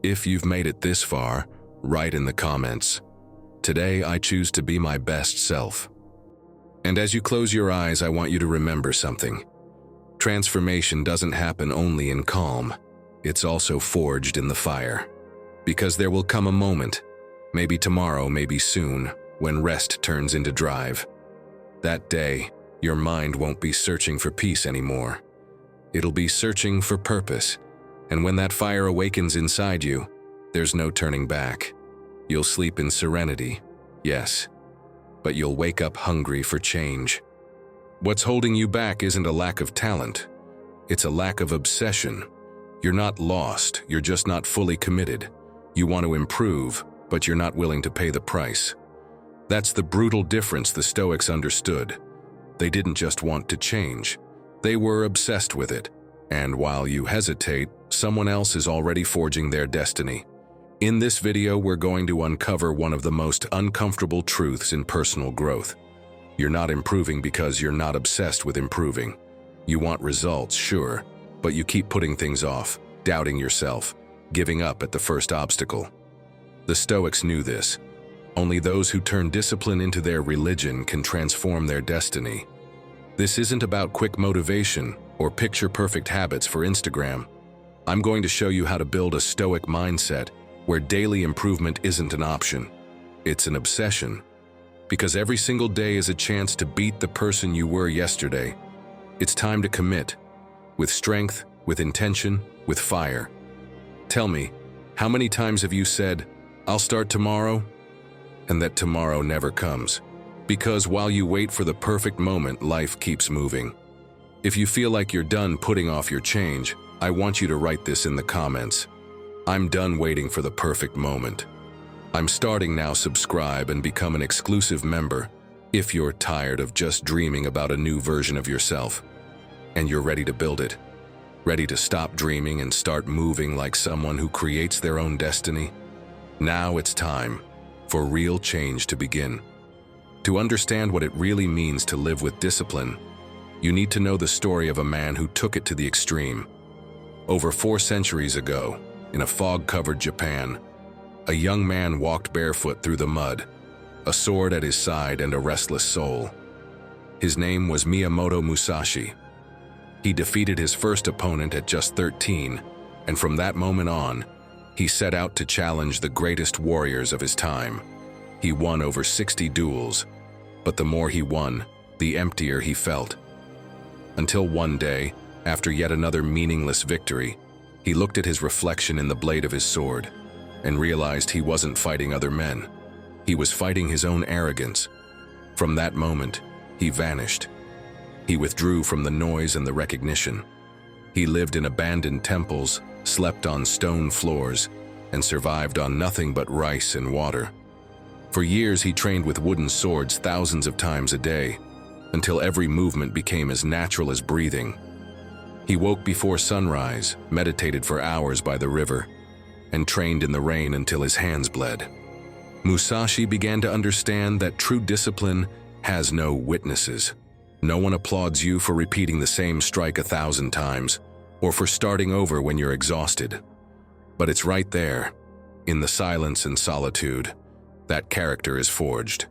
If you've made it this far, write in the comments, "Today I choose to be my best self." And as you close your eyes, I want you to remember something. Transformation doesn't happen only in calm. it's also forged in the fire. Because there will come a moment, maybe tomorrow, maybe soon, when rest turns into drive. That day, your mind won't be searching for peace anymore. It'll be searching for purpose, and when that fire awakens inside you, there's no turning back. You'll sleep in serenity, yes, but you'll wake up hungry for change. What's holding you back isn't a lack of talent. It's a lack of obsession. You're not lost, you're just not fully committed. You want to improve, but you're not willing to pay the price. That's the brutal difference the Stoics understood. They didn't just want to change. They were obsessed with it. And while you hesitate, someone else is already forging their destiny. In this video, we're going to uncover one of the most uncomfortable truths in personal growth. You're not improving because you're not obsessed with improving. You want results, sure, but you keep putting things off, doubting yourself, giving up at the first obstacle. The Stoics knew this. Only those who turn discipline into their religion can transform their destiny. This isn't about quick motivation or picture-perfect habits for Instagram. I'm going to show you how to build a Stoic mindset where daily improvement isn't an option. It's an obsession. Because every single day is a chance to beat the person you were yesterday. It's time to commit. With strength, with intention, with fire. Tell me, how many times have you said, "I'll start tomorrow," and that tomorrow never comes? Because while you wait for the perfect moment, life keeps moving. If you feel like you're done putting off your change, I want you to write this in the comments. I'm done waiting for the perfect moment. I'm starting now. Subscribe and become an exclusive member if you're tired of just dreaming about a new version of yourself. And you're ready to build it. Ready to stop dreaming and start moving like someone who creates their own destiny? Now it's time for real change to begin. To understand what it really means to live with discipline, you need to know the story of a man who took it to the extreme. Over 4 centuries ago, in a fog-covered Japan, a young man walked barefoot through the mud, a sword at his side and a restless soul. His name was Miyamoto Musashi. He defeated his first opponent at just 13, and from that moment on, he set out to challenge the greatest warriors of his time. He won over 60 duels, but the more he won, the emptier he felt. Until one day, after yet another meaningless victory, he looked at his reflection in the blade of his sword and realized he wasn't fighting other men. He was fighting his own arrogance. From that moment, he vanished. He withdrew from the noise and the recognition. He lived in abandoned temples, slept on stone floors, and survived on nothing but rice and water. For years he trained with wooden swords thousands of times a day, until every movement became as natural as breathing. He woke before sunrise, meditated for hours by the river, and trained in the rain until his hands bled. Musashi began to understand that true discipline has no witnesses. No one applauds you for repeating the same strike 1,000 times, or for starting over when you're exhausted. But it's right there, in the silence and solitude, that character is forged.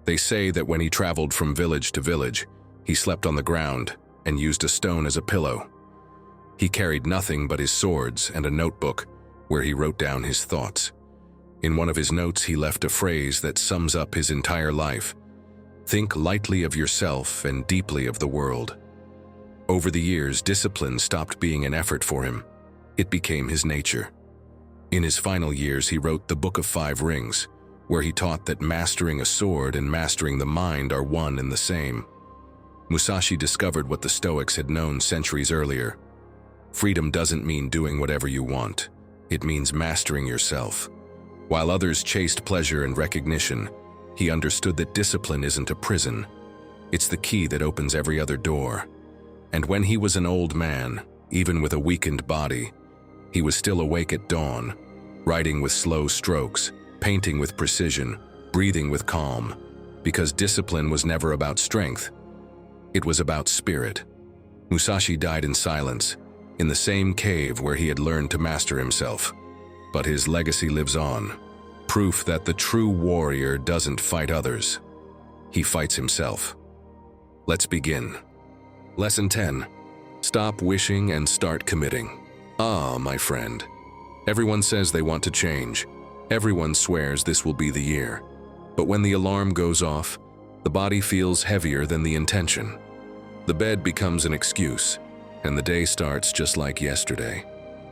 They say that when he traveled from village to village, he slept on the ground and used a stone as a pillow. He carried nothing but his swords and a notebook where he wrote down his thoughts. In one of his notes, he left a phrase that sums up his entire life: "Think lightly of yourself and deeply of the world." Over the years, discipline stopped being an effort for him. It became his nature. In his final years, he wrote the Book of 5 Rings, where he taught that mastering a sword and mastering the mind are one and the same. Musashi discovered what the Stoics had known centuries earlier. Freedom doesn't mean doing whatever you want. It means mastering yourself. While others chased pleasure and recognition, he understood that discipline isn't a prison. It's the key that opens every other door. And when he was an old man, even with a weakened body, he was still awake at dawn, writing with slow strokes, painting with precision, breathing with calm, because discipline was never about strength. It was about spirit. Musashi died in silence, in the same cave where he had learned to master himself. But his legacy lives on, proof that the true warrior doesn't fight others. He fights himself. Let's begin. Lesson 10. Stop wishing and start committing. Ah, my friend. Everyone says they want to change. Everyone swears this will be the year. But when the alarm goes off, the body feels heavier than the intention. The bed becomes an excuse, and the day starts just like yesterday.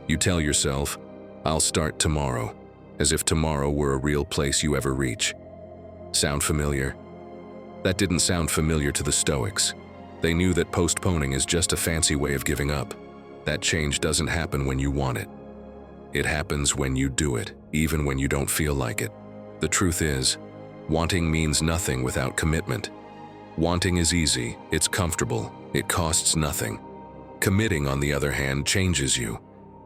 You tell yourself, I'll start tomorrow, as if tomorrow were a real place you ever reach. Sound familiar? That didn't sound familiar to the Stoics. They knew that postponing is just a fancy way of giving up. That change doesn't happen when you want it. It happens when you do it, even when you don't feel like it. The truth is, wanting means nothing without commitment. Wanting is easy, it's comfortable, it costs nothing. Committing, on the other hand, changes you.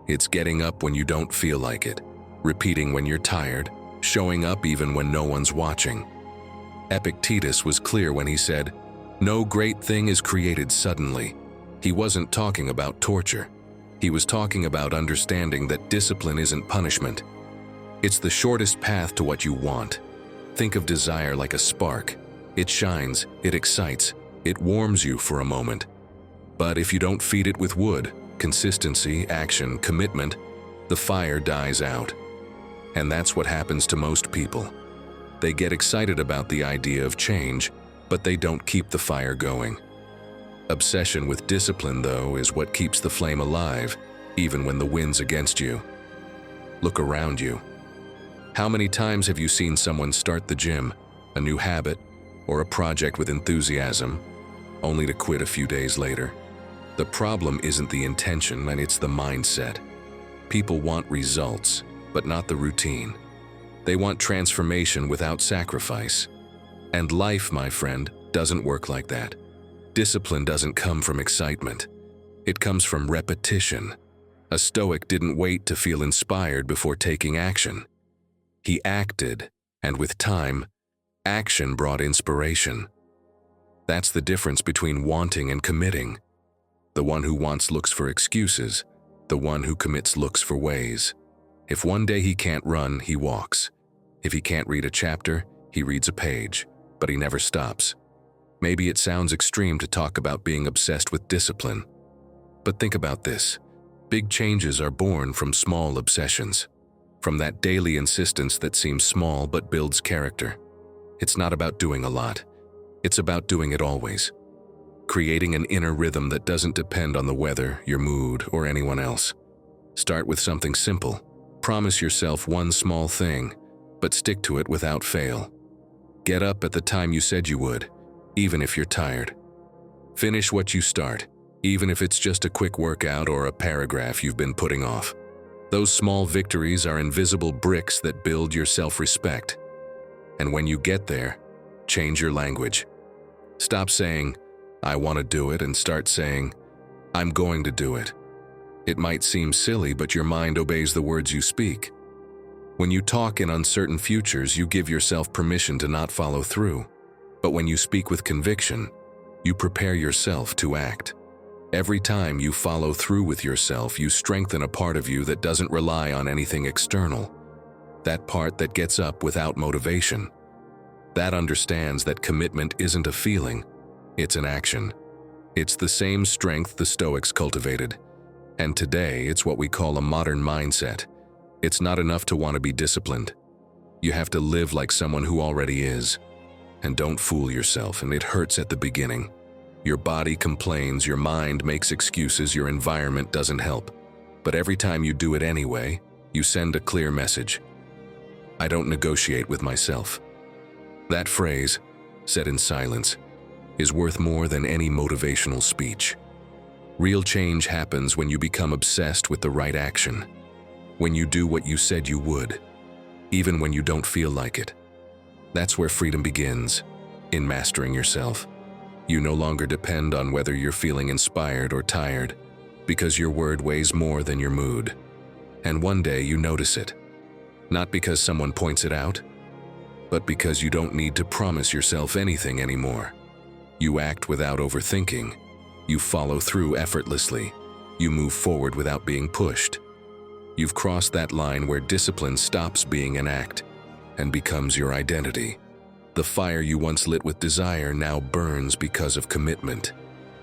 It's getting up when you don't feel like it, repeating when you're tired, showing up even when no one's watching. Epictetus was clear when he said, "No great thing is created suddenly." He wasn't talking about torture. He was talking about understanding that discipline isn't punishment. It's the shortest path to what you want. Think of desire like a spark. It shines, it excites, it warms you for a moment. But if you don't feed it with wood, consistency, action, commitment, the fire dies out. And that's what happens to most people. They get excited about the idea of change, but they don't keep the fire going. Obsession with discipline, though, is what keeps the flame alive, even when the wind's against you. Look around you. How many times have you seen someone start the gym, a new habit, or a project with enthusiasm, only to quit a few days later? The problem isn't the intention, and it's the mindset. People want results, but not the routine. They want transformation without sacrifice. And life, my friend, doesn't work like that. Discipline doesn't come from excitement. It comes from repetition. A Stoic didn't wait to feel inspired before taking action. He acted, and with time, action brought inspiration. That's the difference between wanting and committing. The one who wants looks for excuses. The one who commits looks for ways. If one day he can't run, he walks. If he can't read a chapter, he reads a page, but he never stops. Maybe it sounds extreme to talk about being obsessed with discipline. But think about this. Big changes are born from small obsessions, from that daily insistence that seems small but builds character. It's not about doing a lot. It's about doing it always. Creating an inner rhythm that doesn't depend on the weather, your mood, or anyone else. Start with something simple. Promise yourself one small thing, but stick to it without fail. Get up at the time you said you would, even if you're tired. Finish what you start, even if it's just a quick workout or a paragraph you've been putting off. Those small victories are invisible bricks that build your self-respect. And when you get there, change your language. Stop saying, "I want to do it," and start saying, "I'm going to do it." It might seem silly, but your mind obeys the words you speak. When you talk in uncertain futures, you give yourself permission to not follow through. But when you speak with conviction, you prepare yourself to act. Every time you follow through with yourself, you strengthen a part of you that doesn't rely on anything external. That part that gets up without motivation. That understands that commitment isn't a feeling, it's an action. It's the same strength the Stoics cultivated. And today, it's what we call a modern mindset. It's not enough to want to be disciplined. You have to live like someone who already is. And don't fool yourself, and it hurts at the beginning. Your body complains, your mind makes excuses, your environment doesn't help. But every time you do it anyway, you send a clear message. I don't negotiate with myself. That phrase, said in silence, is worth more than any motivational speech. Real change happens when you become obsessed with the right action. When you do what you said you would, even when you don't feel like it. That's where freedom begins, in mastering yourself. You no longer depend on whether you're feeling inspired or tired, because your word weighs more than your mood. And one day you notice it. Not because someone points it out, but because you don't need to promise yourself anything anymore. You act without overthinking. You follow through effortlessly. You move forward without being pushed. You've crossed that line where discipline stops being an act and becomes your identity. The fire you once lit with desire now burns because of commitment,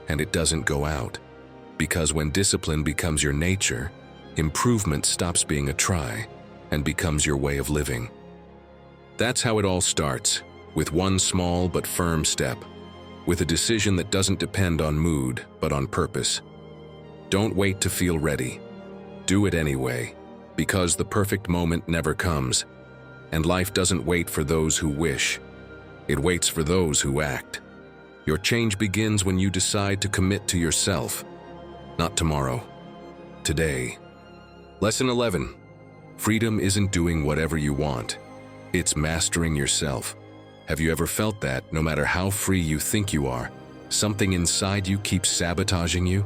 and it doesn't go out. Because when discipline becomes your nature, improvement stops being a try and becomes your way of living. That's how it all starts, with one small but firm step, with a decision that doesn't depend on mood but on purpose. Don't wait to feel ready. Do it anyway, because the perfect moment never comes, and life doesn't wait for those who wish. It waits for those who act. Your change begins when you decide to commit to yourself. Not tomorrow. Today. Lesson 11. Freedom isn't doing whatever you want. It's mastering yourself. Have you ever felt that, no matter how free you think you are, something inside you keeps sabotaging you?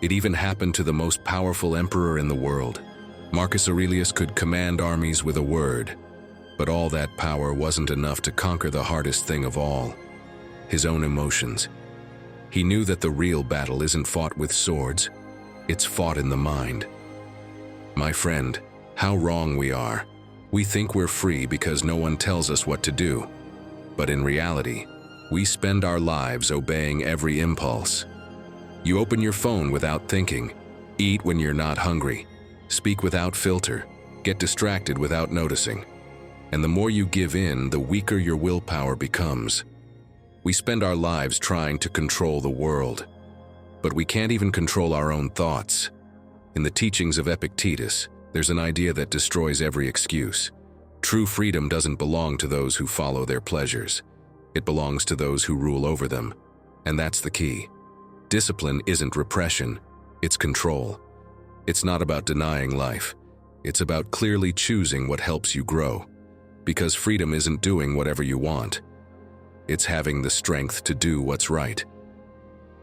It even happened to the most powerful emperor in the world. Marcus Aurelius could command armies with a word, but all that power wasn't enough to conquer the hardest thing of all, his own emotions. He knew that the real battle isn't fought with swords, it's fought in the mind. My friend, how wrong we are. We think we're free because no one tells us what to do. But in reality, we spend our lives obeying every impulse. You open your phone without thinking, eat when you're not hungry, speak without filter, get distracted without noticing. And the more you give in, the weaker your willpower becomes. We spend our lives trying to control the world, but we can't even control our own thoughts. In the teachings of Epictetus, there's an idea that destroys every excuse. True freedom doesn't belong to those who follow their pleasures. It belongs to those who rule over them. And that's the key. Discipline isn't repression, it's control. It's not about denying life. It's about clearly choosing what helps you grow. Because freedom isn't doing whatever you want. It's having the strength to do what's right.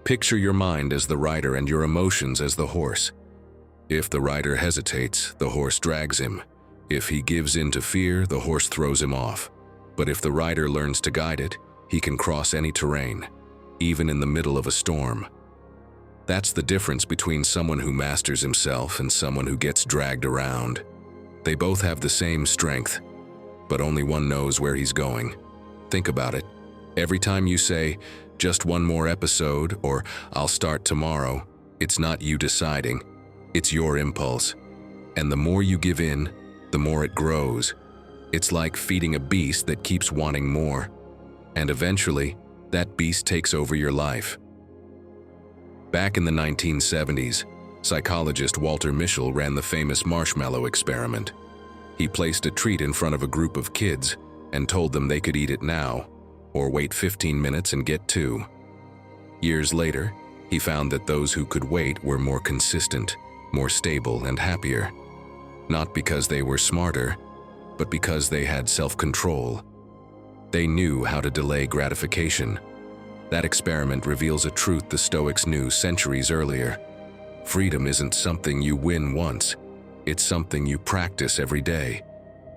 Picture your mind as the rider and your emotions as the horse. If the rider hesitates, the horse drags him. If he gives in to fear, the horse throws him off. But if the rider learns to guide it, he can cross any terrain, even in the middle of a storm. That's the difference between someone who masters himself and someone who gets dragged around. They both have the same strength, but only one knows where he's going. Think about it. Every time you say, just one more episode, or I'll start tomorrow, it's not you deciding, it's your impulse. And the more you give in, the more it grows. It's like feeding a beast that keeps wanting more. And eventually, that beast takes over your life. Back in the 1970s, psychologist Walter Mischel ran the famous marshmallow experiment. He placed a treat in front of a group of kids and told them they could eat it now, or wait 15 minutes and get 2. Years later, he found that those who could wait were more consistent, more stable and happier. Not because they were smarter, but because they had self-control. They knew how to delay gratification. That experiment reveals a truth the Stoics knew centuries earlier. Freedom isn't something you win once. It's something you practice every day.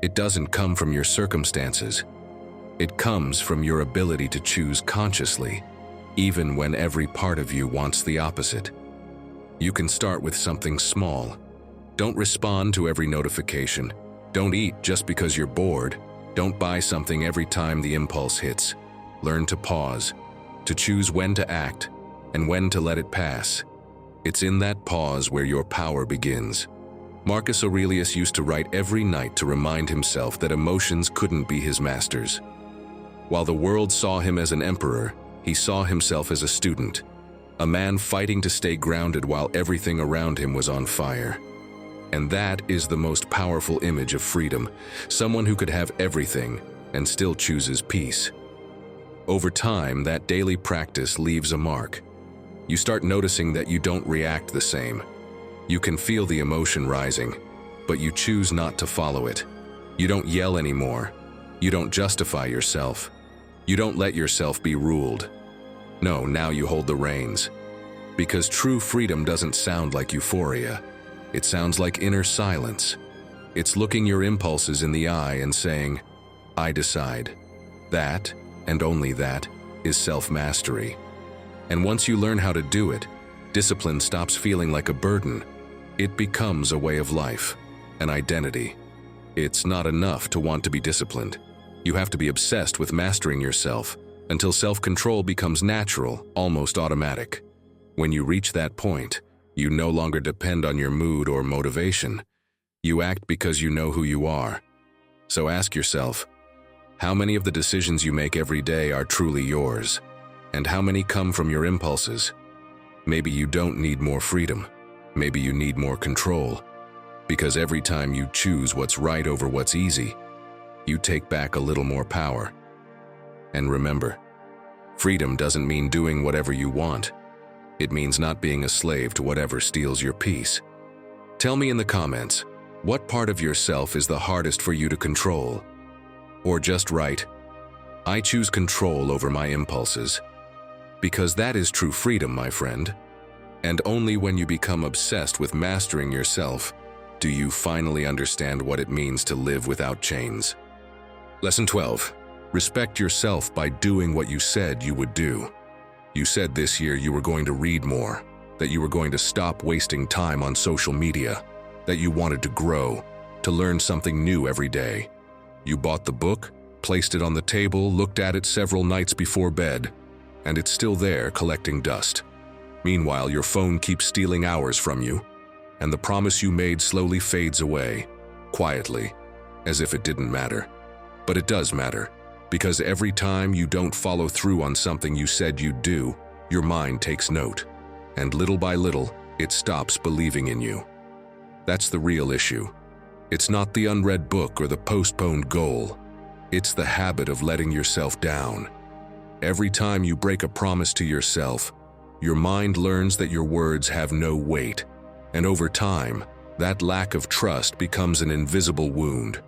It doesn't come from your circumstances. It comes from your ability to choose consciously, even when every part of you wants the opposite. You can start with something small. Don't respond to every notification. Don't eat just because you're bored. Don't buy something every time the impulse hits. Learn to pause, to choose when to act, and when to let it pass. It's in that pause where your power begins. Marcus Aurelius used to write every night to remind himself that emotions couldn't be his masters. While the world saw him as an emperor, he saw himself as a student, a man fighting to stay grounded while everything around him was on fire. And that is the most powerful image of freedom, someone who could have everything and still chooses peace. Over time, that daily practice leaves a mark. You start noticing that you don't react the same. You can feel the emotion rising, but you choose not to follow it. You don't yell anymore. You don't justify yourself. You don't let yourself be ruled. No, now you hold the reins. Because true freedom doesn't sound like euphoria. It sounds like inner silence. It's looking your impulses in the eye and saying, I decide. That, and only that, is self-mastery. And once you learn how to do it, discipline stops feeling like a burden. It becomes a way of life, an identity. It's not enough to want to be disciplined. You have to be obsessed with mastering yourself until self-control becomes natural, almost automatic. When you reach that point, You no longer depend on your mood or motivation. You act because you know who you are. So ask yourself, how many of the decisions you make every day are truly yours? And how many come from your impulses? Maybe you don't need more freedom. Maybe you need more control. Because every time you choose what's right over what's easy, you take back a little more power. And remember, freedom doesn't mean doing whatever you want. It means not being a slave to whatever steals your peace. Tell me in the comments, what part of yourself is the hardest for you to control? Or just write, I choose control over my impulses. Because that is true freedom, my friend. And only when you become obsessed with mastering yourself do you finally understand what it means to live without chains. Lesson 12. Respect yourself by doing what you said you would do. You said this year you were going to read more, that you were going to stop wasting time on social media, that you wanted to grow, to learn something new every day. You bought the book, placed it on the table, looked at it several nights before bed, and it's still there collecting dust. Meanwhile, your phone keeps stealing hours from you, and the promise you made slowly fades away, quietly, as if it didn't matter. But it does matter, because every time you don't follow through on something you said you'd do, your mind takes note, and little by little, it stops believing in you. That's the real issue. It's not the unread book or the postponed goal. It's the habit of letting yourself down. Every time you break a promise to yourself, your mind learns that your words have no weight, and over time, that lack of trust becomes an invisible wound.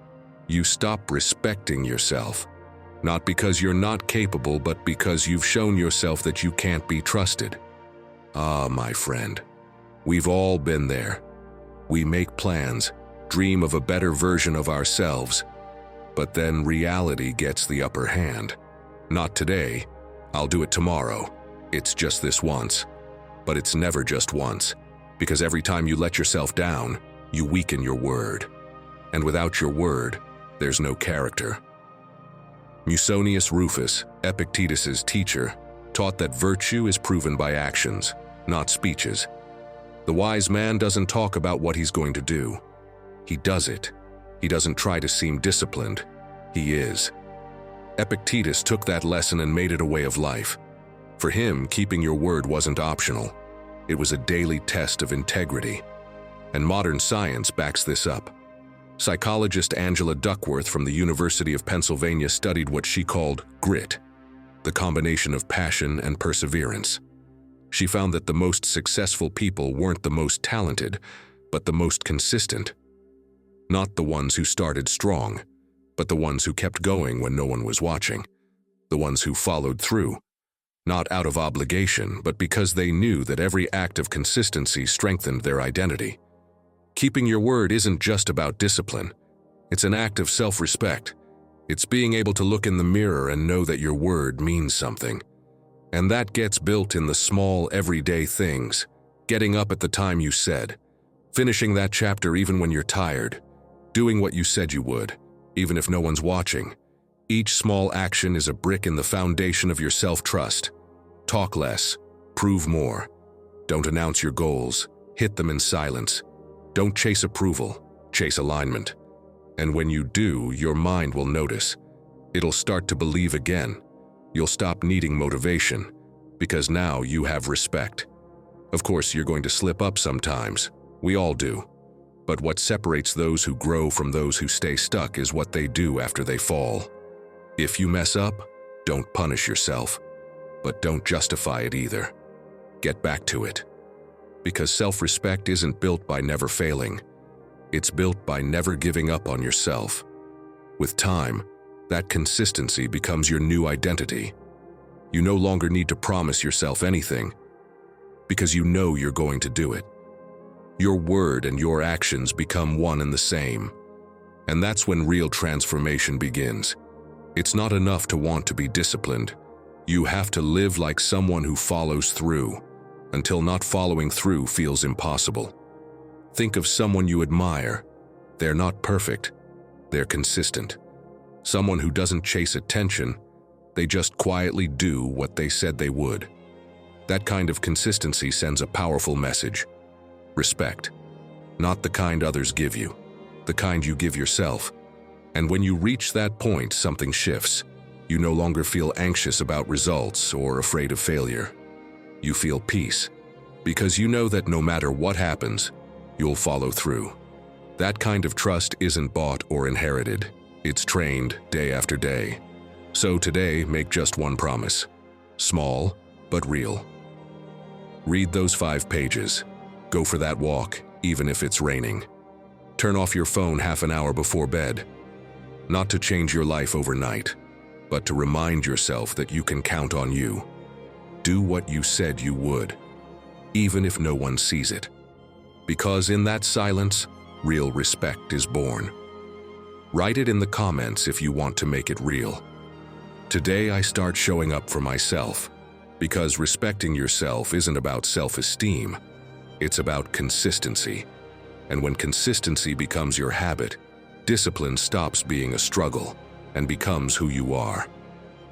You stop respecting yourself, not because you're not capable, but because you've shown yourself that you can't be trusted. Ah, my friend, we've all been there. We make plans, dream of a better version of ourselves, but then reality gets the upper hand. Not today, I'll do it tomorrow. It's just this once. But it's never just once, because every time you let yourself down, you weaken your word. And without your word, there's no character. Musonius Rufus, Epictetus's teacher, taught that virtue is proven by actions, not speeches. The wise man doesn't talk about what he's going to do. He does it. He doesn't try to seem disciplined. He is. Epictetus took that lesson and made it a way of life. For him, keeping your word wasn't optional. It was a daily test of integrity. And modern science backs this up. Psychologist Angela Duckworth from the University of Pennsylvania studied what she called grit, the combination of passion and perseverance. She found that the most successful people weren't the most talented, but the most consistent. Not the ones who started strong, but the ones who kept going when no one was watching. The ones who followed through, not out of obligation, but because they knew that every act of consistency strengthened their identity. Keeping your word isn't just about discipline. It's an act of self-respect. It's being able to look in the mirror and know that your word means something. And that gets built in the small, everyday things. Getting up at the time you said. Finishing that chapter even when you're tired. Doing what you said you would, even if no one's watching. Each small action is a brick in the foundation of your self-trust. Talk less. Prove more. Don't announce your goals. Hit them in silence. Don't chase approval. Chase alignment. And when you do, your mind will notice. It'll start to believe again. You'll stop needing motivation, because now you have respect. Of course, you're going to slip up sometimes. We all do. But what separates those who grow from those who stay stuck is what they do after they fall. If you mess up, don't punish yourself, but don't justify it either. Get back to it. Because self-respect isn't built by never failing. It's built by never giving up on yourself. With time, that consistency becomes your new identity. You no longer need to promise yourself anything, because you know you're going to do it. Your word and your actions become one and the same. And that's when real transformation begins. It's not enough to want to be disciplined. You have to live like someone who follows through, until not following through feels impossible. Think of someone you admire. They're not perfect. They're consistent. Someone who doesn't chase attention. They just quietly do what they said they would. That kind of consistency sends a powerful message. respect. Not the kind others give you, the kind you give yourself. And when you reach that point, something shifts. You no longer feel anxious about results or afraid of failure. You feel peace, because you know that no matter what happens, you'll follow through. That kind of trust isn't bought or inherited. It's trained day after day. So today, make just one promise. Small, but real. Read those 5 pages. Go for that walk, even if it's raining. Turn off your phone half an hour before bed. Not to change your life overnight, but to remind yourself that you can count on you. Do what you said you would, even if no one sees it. Because in that silence, real respect is born. Write it in the comments if you want to make it real. Today I start showing up for myself, because respecting yourself isn't about self-esteem. It's about consistency. And when consistency becomes your habit, discipline stops being a struggle and becomes who you are.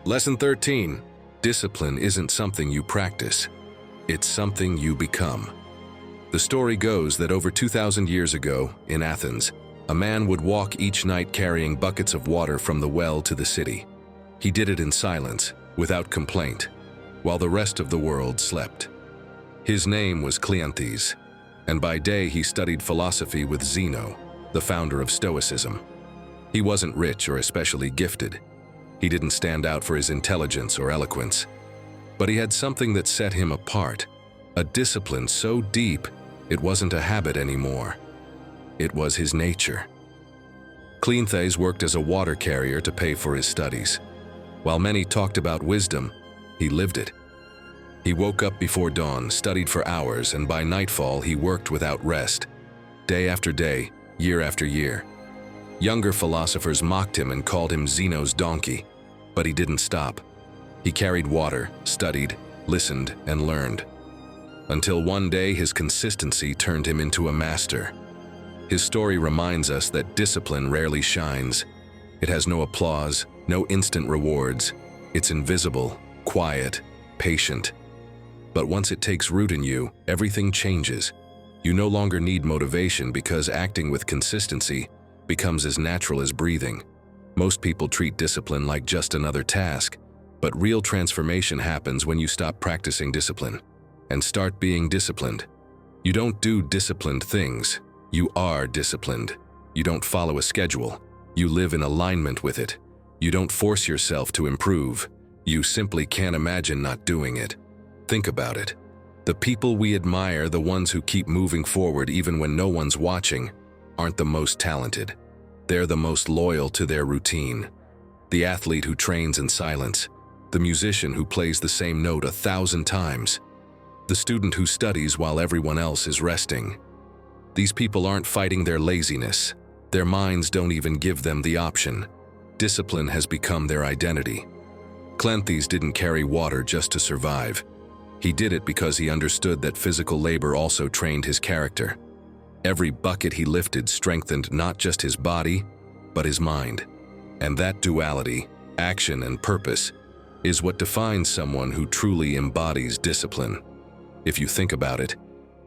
Lesson 13. Discipline isn't something you practice. It's something you become. The story goes that over 2,000 years ago, in Athens, a man would walk each night carrying buckets of water from the well to the city. He did it in silence, without complaint, while the rest of the world slept. His name was Cleanthes, and by day he studied philosophy with Zeno, the founder of Stoicism. He wasn't rich or especially gifted. He didn't stand out for his intelligence or eloquence. But he had something that set him apart, a discipline so deep it wasn't a habit anymore. It was his nature. Cleanthes worked as a water carrier to pay for his studies. While many talked about wisdom, he lived it. He woke up before dawn, studied for hours, and by nightfall he worked without rest, day after day, year after year. Younger philosophers mocked him and called him Zeno's donkey, but he didn't stop. He carried water, studied, listened, and learned. Until one day his consistency turned him into a master. His story reminds us that discipline rarely shines. It has no applause, no instant rewards. It's invisible, quiet, patient. But once it takes root in you, everything changes. You no longer need motivation because acting with consistency becomes as natural as breathing. Most people treat discipline like just another task, but real transformation happens when you stop practicing discipline and start being disciplined. You don't do disciplined things. You are disciplined. You don't follow a schedule. You live in alignment with it. You don't force yourself to improve. You simply can't imagine not doing it. Think about it. The people we admire, the ones who keep moving forward even when no one's watching, aren't the most talented. They're the most loyal to their routine. The athlete who trains in silence. The musician who plays the same note 1,000 times. The student who studies while everyone else is resting. These people aren't fighting their laziness. Their minds don't even give them the option. Discipline has become their identity. Cleanthes didn't carry water just to survive. He did it because he understood that physical labor also trained his character. Every bucket he lifted strengthened not just his body, but his mind. And that duality, action and purpose, is what defines someone who truly embodies discipline. If you think about it,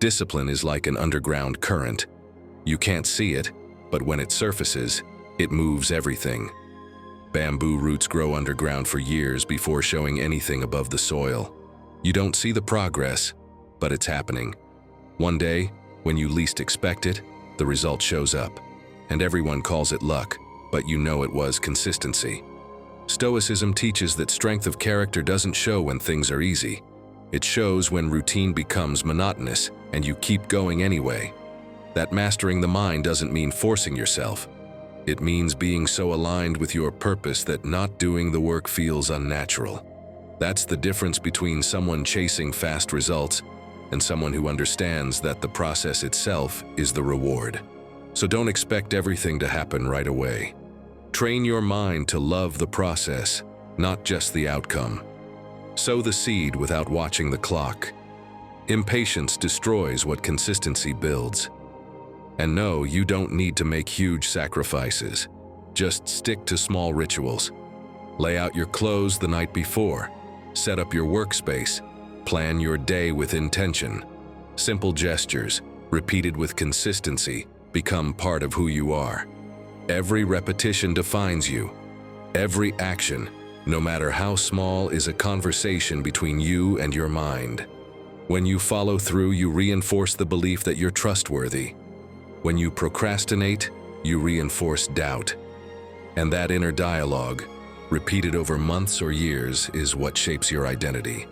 discipline is like an underground current. You can't see it, but when it surfaces, it moves everything. Bamboo roots grow underground for years before showing anything above the soil. You don't see the progress, but it's happening. One day, when you least expect it, the result shows up. And everyone calls it luck, but you know it was consistency. Stoicism teaches that strength of character doesn't show when things are easy. It shows when routine becomes monotonous and you keep going anyway. That mastering the mind doesn't mean forcing yourself. It means being so aligned with your purpose that not doing the work feels unnatural. That's the difference between someone chasing fast results and someone who understands that the process itself is the reward. So don't expect everything to happen right away. Train your mind to love the process, not just the outcome. Sow the seed without watching the clock. Impatience destroys what consistency builds. And no, you don't need to make huge sacrifices. Just stick to small rituals. Lay out your clothes the night before. Set up your workspace. Plan your day with intention. Simple gestures, repeated with consistency, become part of who you are. Every repetition defines you. Every action, no matter how small, is a conversation between you and your mind. When you follow through, you reinforce the belief that you're trustworthy. When you procrastinate, you reinforce doubt. And that inner dialogue, repeated over months or years, is what shapes your identity.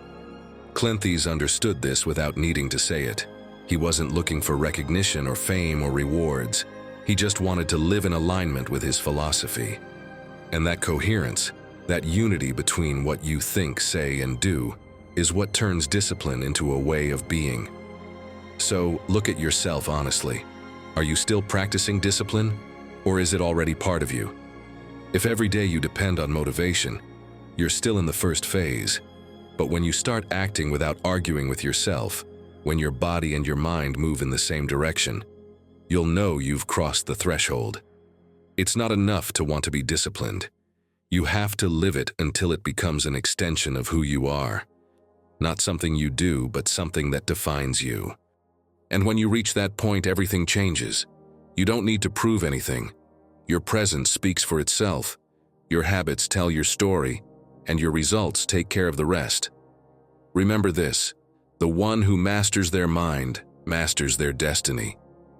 Cleanthes understood this without needing to say it. He wasn't looking for recognition or fame or rewards. He just wanted to live in alignment with his philosophy. And that coherence, that unity between what you think, say, and do, is what turns discipline into a way of being. So, look at yourself honestly. Are you still practicing discipline, or is it already part of you? If every day you depend on motivation, you're still in the first phase. But when you start acting without arguing with yourself, when your body and your mind move in the same direction, you'll know you've crossed the threshold. It's not enough to want to be disciplined. You have to live it until it becomes an extension of who you are. Not something you do, but something that defines you. And when you reach that point, everything changes. You don't need to prove anything. Your presence speaks for itself. Your habits tell your story, and your results take care of the rest. Remember this: the one who masters their mind masters their destiny.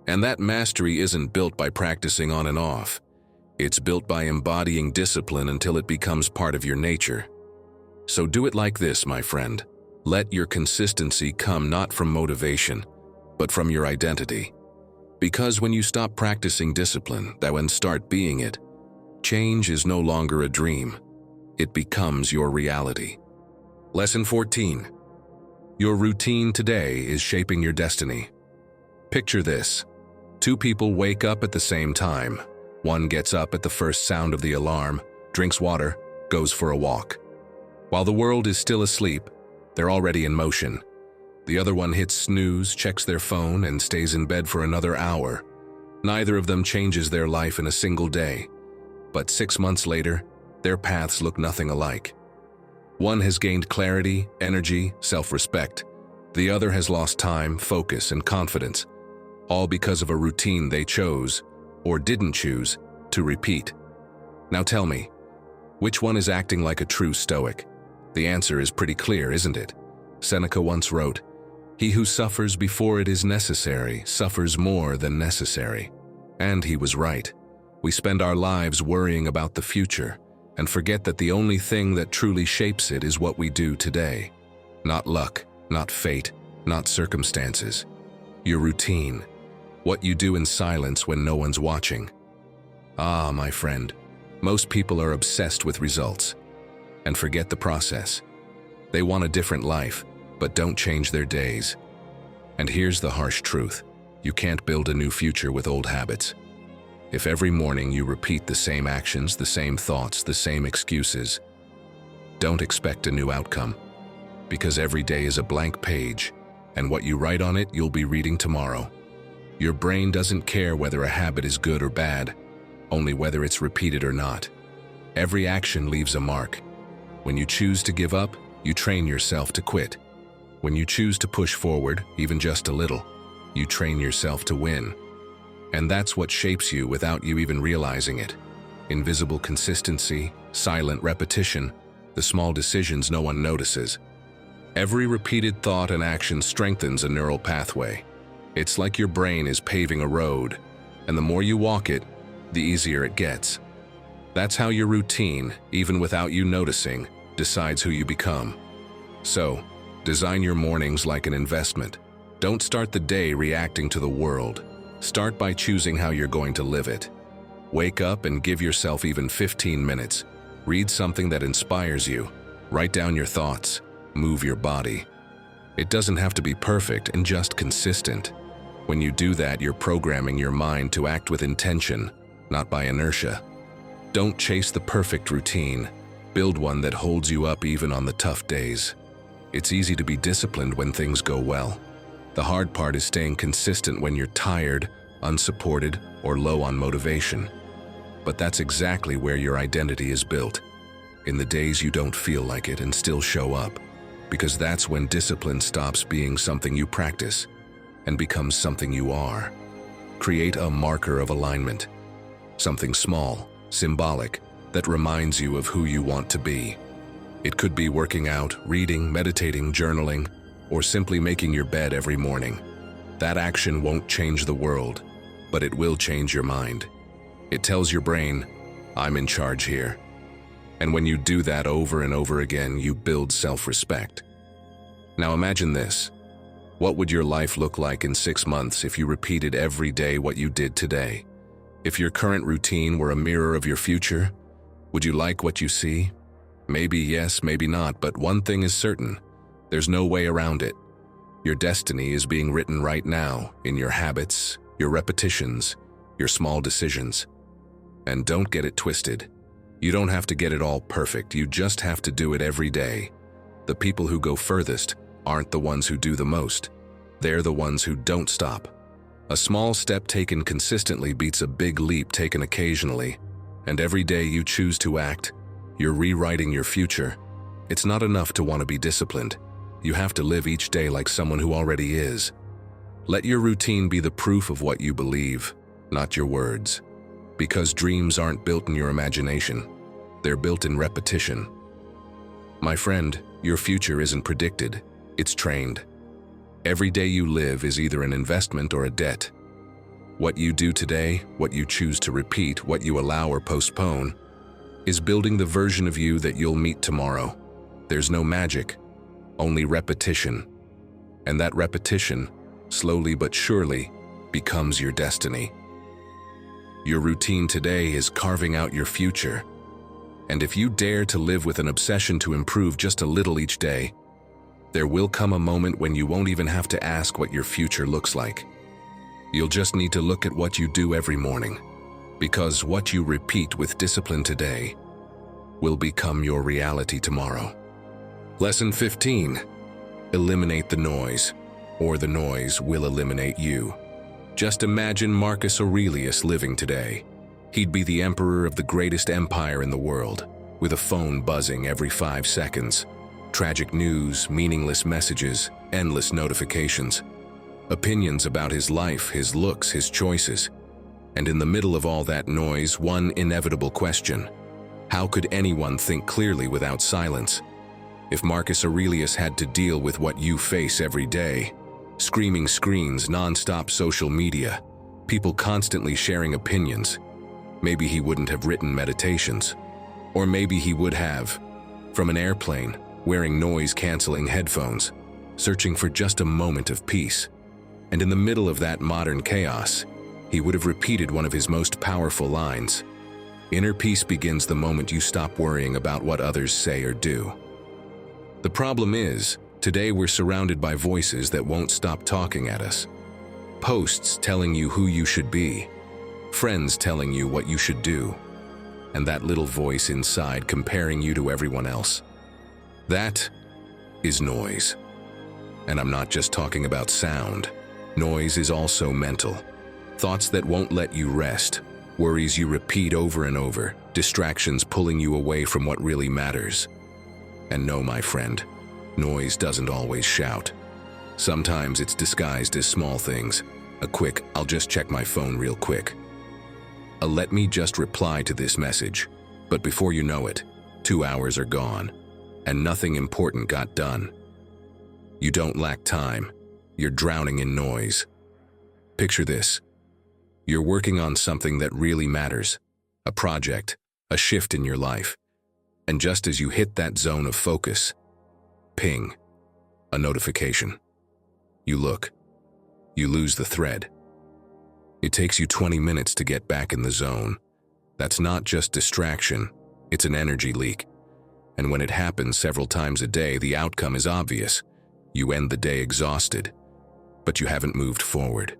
And that mastery isn't built by practicing on and off. It's built by embodying discipline until it becomes part of your nature. So do it like this, my friend. Let your consistency come not from motivation, but from your identity. Because when you stop practicing discipline, and start being it, change is no longer a dream. It becomes your reality. Lesson 14. Your routine today is shaping your destiny. Picture this. Two people wake up at the same time. One gets up at the first sound of the alarm, drinks water, goes for a walk. While the world is still asleep, they're already in motion. The other one hits snooze, checks their phone, and stays in bed for another hour. Neither of them changes their life in a single day. But 6 months later, their paths look nothing alike. One has gained clarity, energy, self-respect. The other has lost time, focus, and confidence, all because of a routine they chose, or didn't choose, to repeat. Now tell me, which one is acting like a true Stoic? The answer is pretty clear, isn't it? Seneca once wrote, "He who suffers before it is necessary suffers more than necessary." And he was right. We spend our lives worrying about the future and forget that the only thing that truly shapes it is what we do today. Not luck, not fate, not circumstances. Your routine. What you do in silence when no one's watching. Ah, my friend, most people are obsessed with results and forget the process. They want a different life, but don't change their days. And here's the harsh truth. You can't build a new future with old habits. If every morning you repeat the same actions, the same thoughts, the same excuses, don't expect a new outcome. Because every day is a blank page, and what you write on it, you'll be reading tomorrow. Your brain doesn't care whether a habit is good or bad, only whether it's repeated or not. Every action leaves a mark. When you choose to give up, you train yourself to quit. When you choose to push forward, even just a little, you train yourself to win. And that's what shapes you without you even realizing it. Invisible consistency, silent repetition, the small decisions no one notices. Every repeated thought and action strengthens a neural pathway. It's like your brain is paving a road, and the more you walk it, the easier it gets. That's how your routine, even without you noticing, decides who you become. So, design your mornings like an investment. Don't start the day reacting to the world. Start by choosing how you're going to live it. Wake up and give yourself even 15 minutes. Read something that inspires you. Write down your thoughts. Move your body. It doesn't have to be perfect and just consistent. When you do that, you're programming your mind to act with intention, not by inertia. Don't chase the perfect routine. Build one that holds you up even on the tough days. It's easy to be disciplined when things go well. The hard part is staying consistent when you're tired, unsupported, or low on motivation. But that's exactly where your identity is built. In the days you don't feel like it and still show up. Because that's when discipline stops being something you practice and becomes something you are. Create a marker of alignment, something small, symbolic, that reminds you of who you want to be. It could be working out, reading, meditating, journaling, or simply making your bed every morning. That action won't change the world, but it will change your mind. It tells your brain, I'm in charge here. And when you do that over and over again, you build self-respect. Now imagine this. What would your life look like in 6 months if you repeated every day what you did today? If your current routine were a mirror of your future, would you like what you see? Maybe yes, maybe not, but one thing is certain. There's no way around it. Your destiny is being written right now in your habits, your repetitions, your small decisions. And don't get it twisted. You don't have to get it all perfect, you just have to do it every day. The people who go furthest aren't the ones who do the most. They're the ones who don't stop. A small step taken consistently beats a big leap taken occasionally. And every day you choose to act, you're rewriting your future. It's not enough to want to be disciplined. You have to live each day like someone who already is. Let your routine be the proof of what you believe, not your words. Because dreams aren't built in your imagination. They're built in repetition. My friend, your future isn't predicted, it's trained. Every day you live is either an investment or a debt. What you do today, what you choose to repeat, what you allow or postpone, is building the version of you that you'll meet tomorrow. There's no magic, only repetition. And that repetition, slowly but surely, becomes your destiny. Your routine today is carving out your future. And if you dare to live with an obsession to improve just a little each day, there will come a moment when you won't even have to ask what your future looks like. You'll just need to look at what you do every morning, because what you repeat with discipline today will become your reality tomorrow. Lesson 15. Eliminate the noise, or the noise will eliminate you. Just imagine Marcus Aurelius living today. He'd be the emperor of the greatest empire in the world, with a phone buzzing every 5 seconds. Tragic news, meaningless messages, endless notifications. Opinions about his life, his looks, his choices. And in the middle of all that noise, one inevitable question. How could anyone think clearly without silence? If Marcus Aurelius had to deal with what you face every day, screaming screens, non-stop social media, people constantly sharing opinions, maybe he wouldn't have written Meditations. Or maybe he would have, from an airplane, wearing noise-canceling headphones, searching for just a moment of peace. And in the middle of that modern chaos, he would have repeated one of his most powerful lines. Inner peace begins the moment you stop worrying about what others say or do. The problem is, today we're surrounded by voices that won't stop talking at us. Posts telling you who you should be. Friends telling you what you should do. And that little voice inside comparing you to everyone else. That is noise. And I'm not just talking about sound. Noise is also mental. Thoughts that won't let you rest. Worries you repeat over and over. Distractions pulling you away from what really matters. And no, my friend, noise doesn't always shout. Sometimes it's disguised as small things. A quick, I'll just check my phone real quick. A let me just reply to this message. But before you know it, 2 hours are gone, and nothing important got done. You don't lack time. You're drowning in noise. Picture this. You're working on something that really matters. A project, a shift in your life. And just as you hit that zone of focus, ping, a notification. You look. You lose the thread. It takes you 20 minutes to get back in the zone. That's not just distraction, it's an energy leak. And when it happens several times a day, the outcome is obvious. You end the day exhausted, but you haven't moved forward.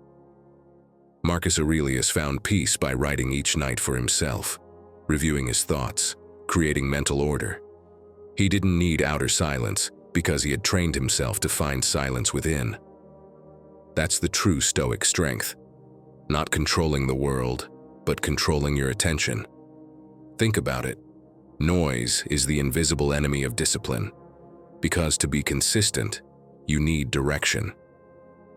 Marcus Aurelius found peace by writing each night for himself, reviewing his thoughts, creating mental order. He didn't need outer silence because he had trained himself to find silence within. That's the true Stoic strength. Not controlling the world, but controlling your attention. Think about it. Noise is the invisible enemy of discipline, because to be consistent, you need direction.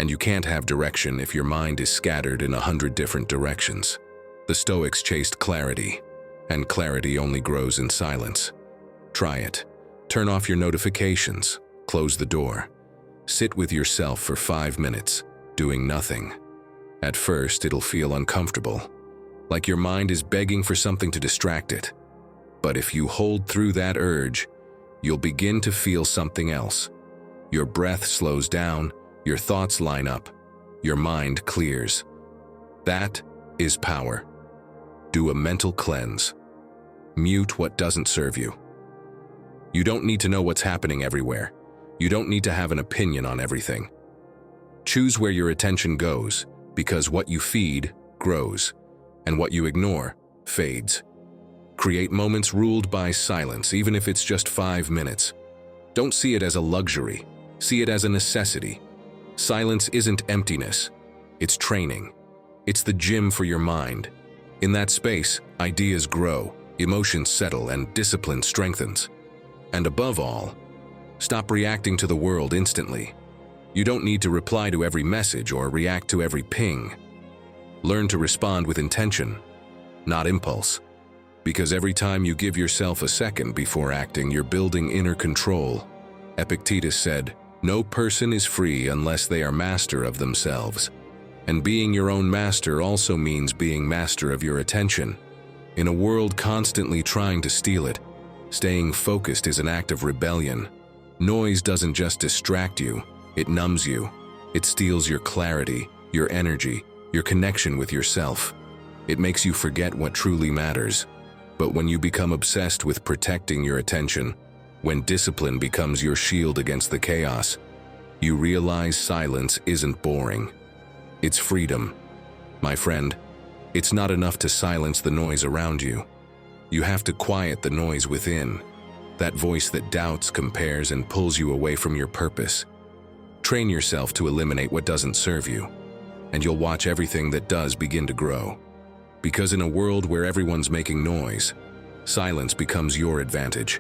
And you can't have direction if your mind is scattered in 100 different directions. The Stoics chased clarity, and clarity only grows in silence. Try it. Turn off your notifications, close the door. Sit with yourself for 5 minutes, doing nothing. At first, it'll feel uncomfortable, like your mind is begging for something to distract it. But if you hold through that urge, you'll begin to feel something else. Your breath slows down, your thoughts line up, your mind clears. That is power. Do a mental cleanse. Mute what doesn't serve you. You don't need to know what's happening everywhere. You don't need to have an opinion on everything. Choose where your attention goes, because what you feed grows, and what you ignore fades. Create moments ruled by silence, even if it's just 5 minutes. Don't see it as a luxury. See it as a necessity. Silence isn't emptiness. It's training. It's the gym for your mind. In that space, ideas grow, emotions settle, and discipline strengthens. And above all, stop reacting to the world instantly. You don't need to reply to every message or react to every ping. Learn to respond with intention, not impulse. Because every time you give yourself a second before acting, you're building inner control. Epictetus said, "No person is free unless they are master of themselves." And being your own master also means being master of your attention. In a world constantly trying to steal it, staying focused is an act of rebellion. Noise doesn't just distract you, it numbs you. It steals your clarity, your energy, your connection with yourself. It makes you forget what truly matters. But when you become obsessed with protecting your attention, when discipline becomes your shield against the chaos, you realize silence isn't boring. It's freedom. My friend, it's not enough to silence the noise around you. You have to quiet the noise within, that voice that doubts, compares, and pulls you away from your purpose. Train yourself to eliminate what doesn't serve you, and you'll watch everything that does begin to grow. Because in a world where everyone's making noise, silence becomes your advantage.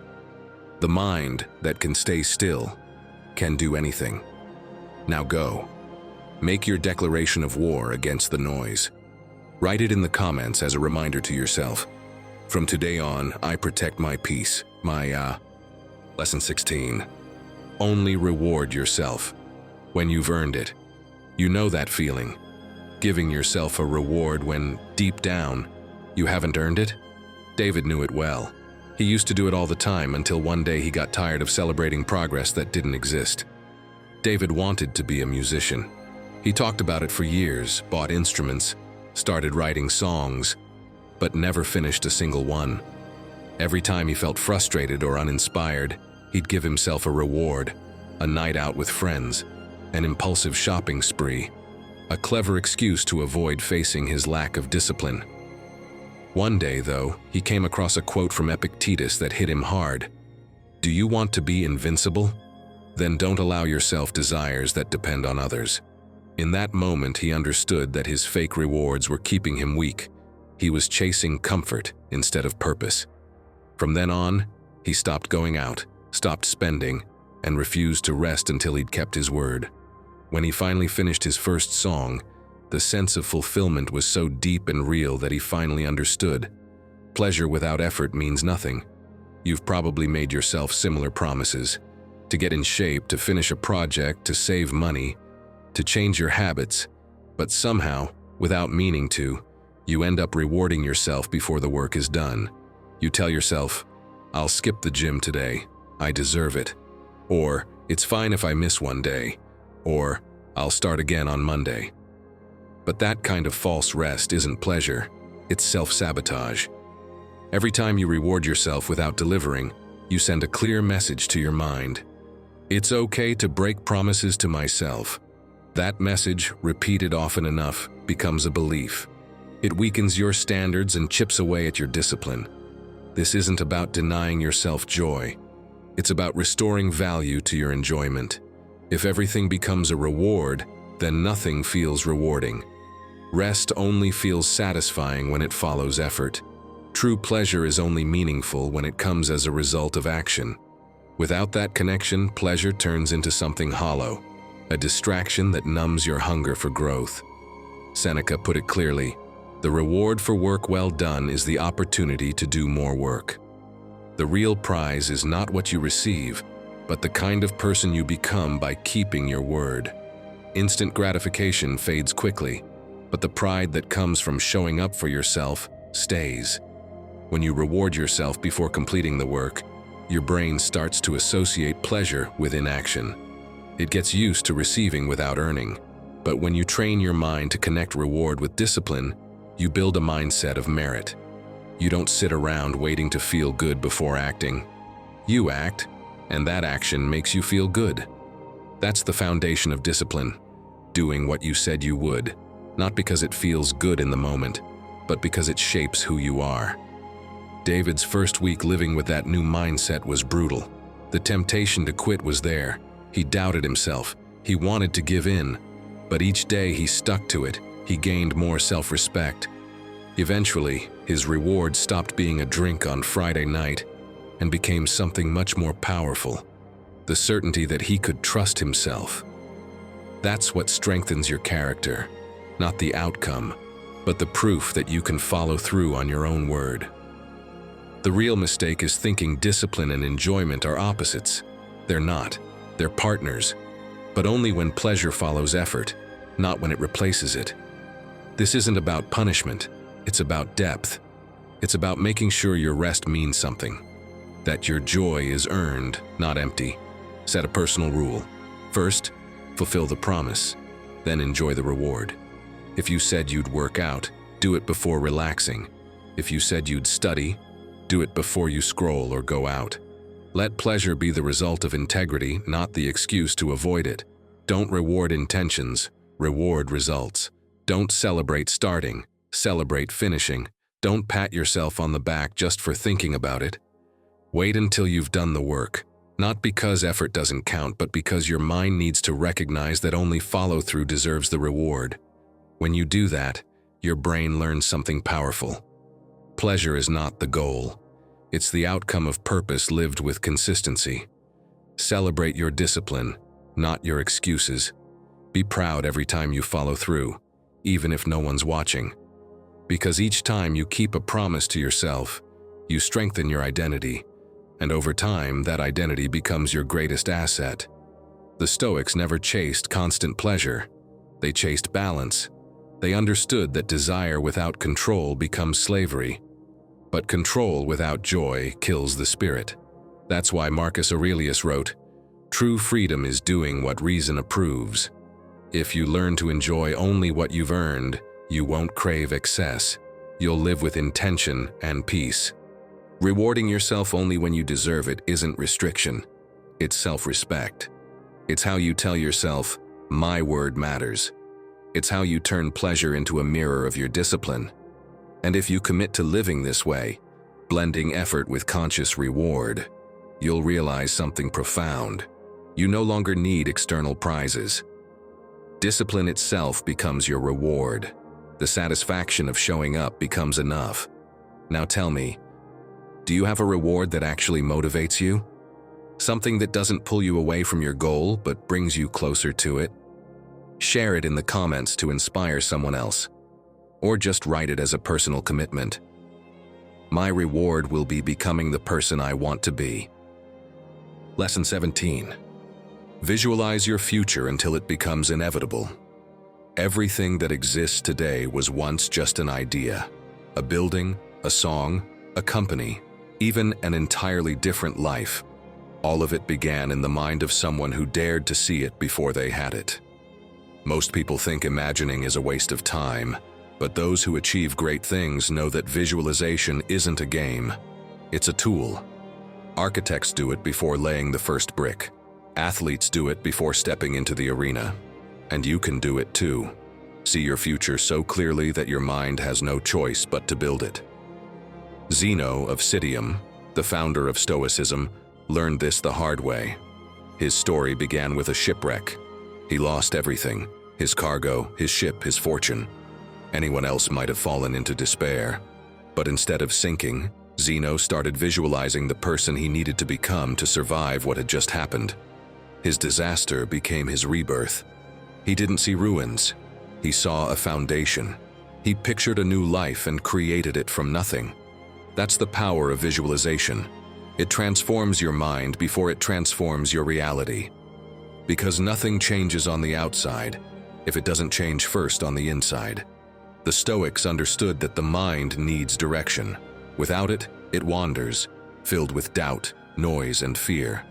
The mind that can stay still can do anything. Now go. Make your declaration of war against the noise. Write it in the comments as a reminder to yourself. From today on, I protect my peace. Lesson 16. Only reward yourself when you've earned it. You know that feeling. Giving yourself a reward when, deep down, you haven't earned it? David knew it well. He used to do it all the time until one day he got tired of celebrating progress that didn't exist. David wanted to be a musician. He talked about it for years, bought instruments, started writing songs, but never finished a single one. Every time he felt frustrated or uninspired, he'd give himself a reward, a night out with friends, an impulsive shopping spree, a clever excuse to avoid facing his lack of discipline. One day, though, he came across a quote from Epictetus that hit him hard. "Do you want to be invincible? Then don't allow yourself desires that depend on others." In that moment, he understood that his fake rewards were keeping him weak. He was chasing comfort instead of purpose. From then on, he stopped going out, stopped spending, and refused to rest until he'd kept his word. When he finally finished his first song, the sense of fulfillment was so deep and real that he finally understood. Pleasure without effort means nothing. You've probably made yourself similar promises. To get in shape, to finish a project, to save money, to change your habits. But somehow, without meaning to, you end up rewarding yourself before the work is done. You tell yourself, "I'll skip the gym today. I deserve it." Or, "It's fine if I miss one day." Or, "I'll start again on Monday." But that kind of false rest isn't pleasure, it's self-sabotage. Every time you reward yourself without delivering, you send a clear message to your mind. It's okay to break promises to myself. That message, repeated often enough, becomes a belief. It weakens your standards and chips away at your discipline. This isn't about denying yourself joy. It's about restoring value to your enjoyment. If everything becomes a reward, then nothing feels rewarding. Rest only feels satisfying when it follows effort. True pleasure is only meaningful when it comes as a result of action. Without that connection, pleasure turns into something hollow, a distraction that numbs your hunger for growth. Seneca put it clearly, the reward for work well done is the opportunity to do more work. The real prize is not what you receive, but the kind of person you become by keeping your word. Instant gratification fades quickly, but the pride that comes from showing up for yourself stays. When you reward yourself before completing the work, your brain starts to associate pleasure with inaction. It gets used to receiving without earning. But when you train your mind to connect reward with discipline, you build a mindset of merit. You don't sit around waiting to feel good before acting. You act, and that action makes you feel good. That's the foundation of discipline, doing what you said you would, not because it feels good in the moment, but because it shapes who you are. David's first week living with that new mindset was brutal. The temptation to quit was there. He doubted himself. He wanted to give in. But each day he stuck to it. He gained more self-respect. Eventually, his reward stopped being a drink on Friday night and became something much more powerful, the certainty that he could trust himself. That's what strengthens your character, not the outcome, but the proof that you can follow through on your own word. The real mistake is thinking discipline and enjoyment are opposites. They're not. They're partners, but only when pleasure follows effort, not when it replaces it. This isn't about punishment, it's about depth. It's about making sure your rest means something, that your joy is earned, not empty. Set a personal rule. First, fulfill the promise, then enjoy the reward. If you said you'd work out, do it before relaxing. If you said you'd study, do it before you scroll or go out. Let pleasure be the result of integrity, not the excuse to avoid it. Don't reward intentions, reward results. Don't celebrate starting, celebrate finishing. Don't pat yourself on the back just for thinking about it. Wait until you've done the work, not because effort doesn't count, but because your mind needs to recognize that only follow-through deserves the reward. When you do that, your brain learns something powerful. Pleasure is not the goal. It's the outcome of purpose lived with consistency. Celebrate your discipline, not your excuses. Be proud every time you follow through, even if no one's watching. Because each time you keep a promise to yourself, you strengthen your identity, and over time, that identity becomes your greatest asset. The Stoics never chased constant pleasure. They chased balance. They understood that desire without control becomes slavery. But control without joy kills the spirit. That's why Marcus Aurelius wrote, "True freedom is doing what reason approves." If you learn to enjoy only what you've earned, you won't crave excess. You'll live with intention and peace. Rewarding yourself only when you deserve it isn't restriction. It's self-respect. It's how you tell yourself, "My word matters." It's how you turn pleasure into a mirror of your discipline. And if you commit to living this way, blending effort with conscious reward, you'll realize something profound. You no longer need external prizes. Discipline itself becomes your reward. The satisfaction of showing up becomes enough. Now tell me, do you have a reward that actually motivates you? Something that doesn't pull you away from your goal, but brings you closer to it? Share it in the comments to inspire someone else. Or just write it as a personal commitment. My reward will be becoming the person I want to be. Lesson 17. Visualize your future until it becomes inevitable. Everything that exists today was once just an idea. A building, a song, a company, even an entirely different life. All of it began in the mind of someone who dared to see it before they had it. Most people think imagining is a waste of time. But those who achieve great things know that visualization isn't a game. It's a tool. Architects do it before laying the first brick. Athletes do it before stepping into the arena. And you can do it too. See your future so clearly that your mind has no choice but to build it. Zeno of Citium, the founder of Stoicism, learned this the hard way. His story began with a shipwreck. He lost everything: his cargo, his ship, his fortune. Anyone else might have fallen into despair. But instead of sinking, Zeno started visualizing the person he needed to become to survive what had just happened. His disaster became his rebirth. He didn't see ruins. He saw a foundation. He pictured a new life and created it from nothing. That's the power of visualization. It transforms your mind before it transforms your reality. Because nothing changes on the outside if it doesn't change first on the inside. The Stoics understood that the mind needs direction. Without it, it wanders, filled with doubt, noise, and fear.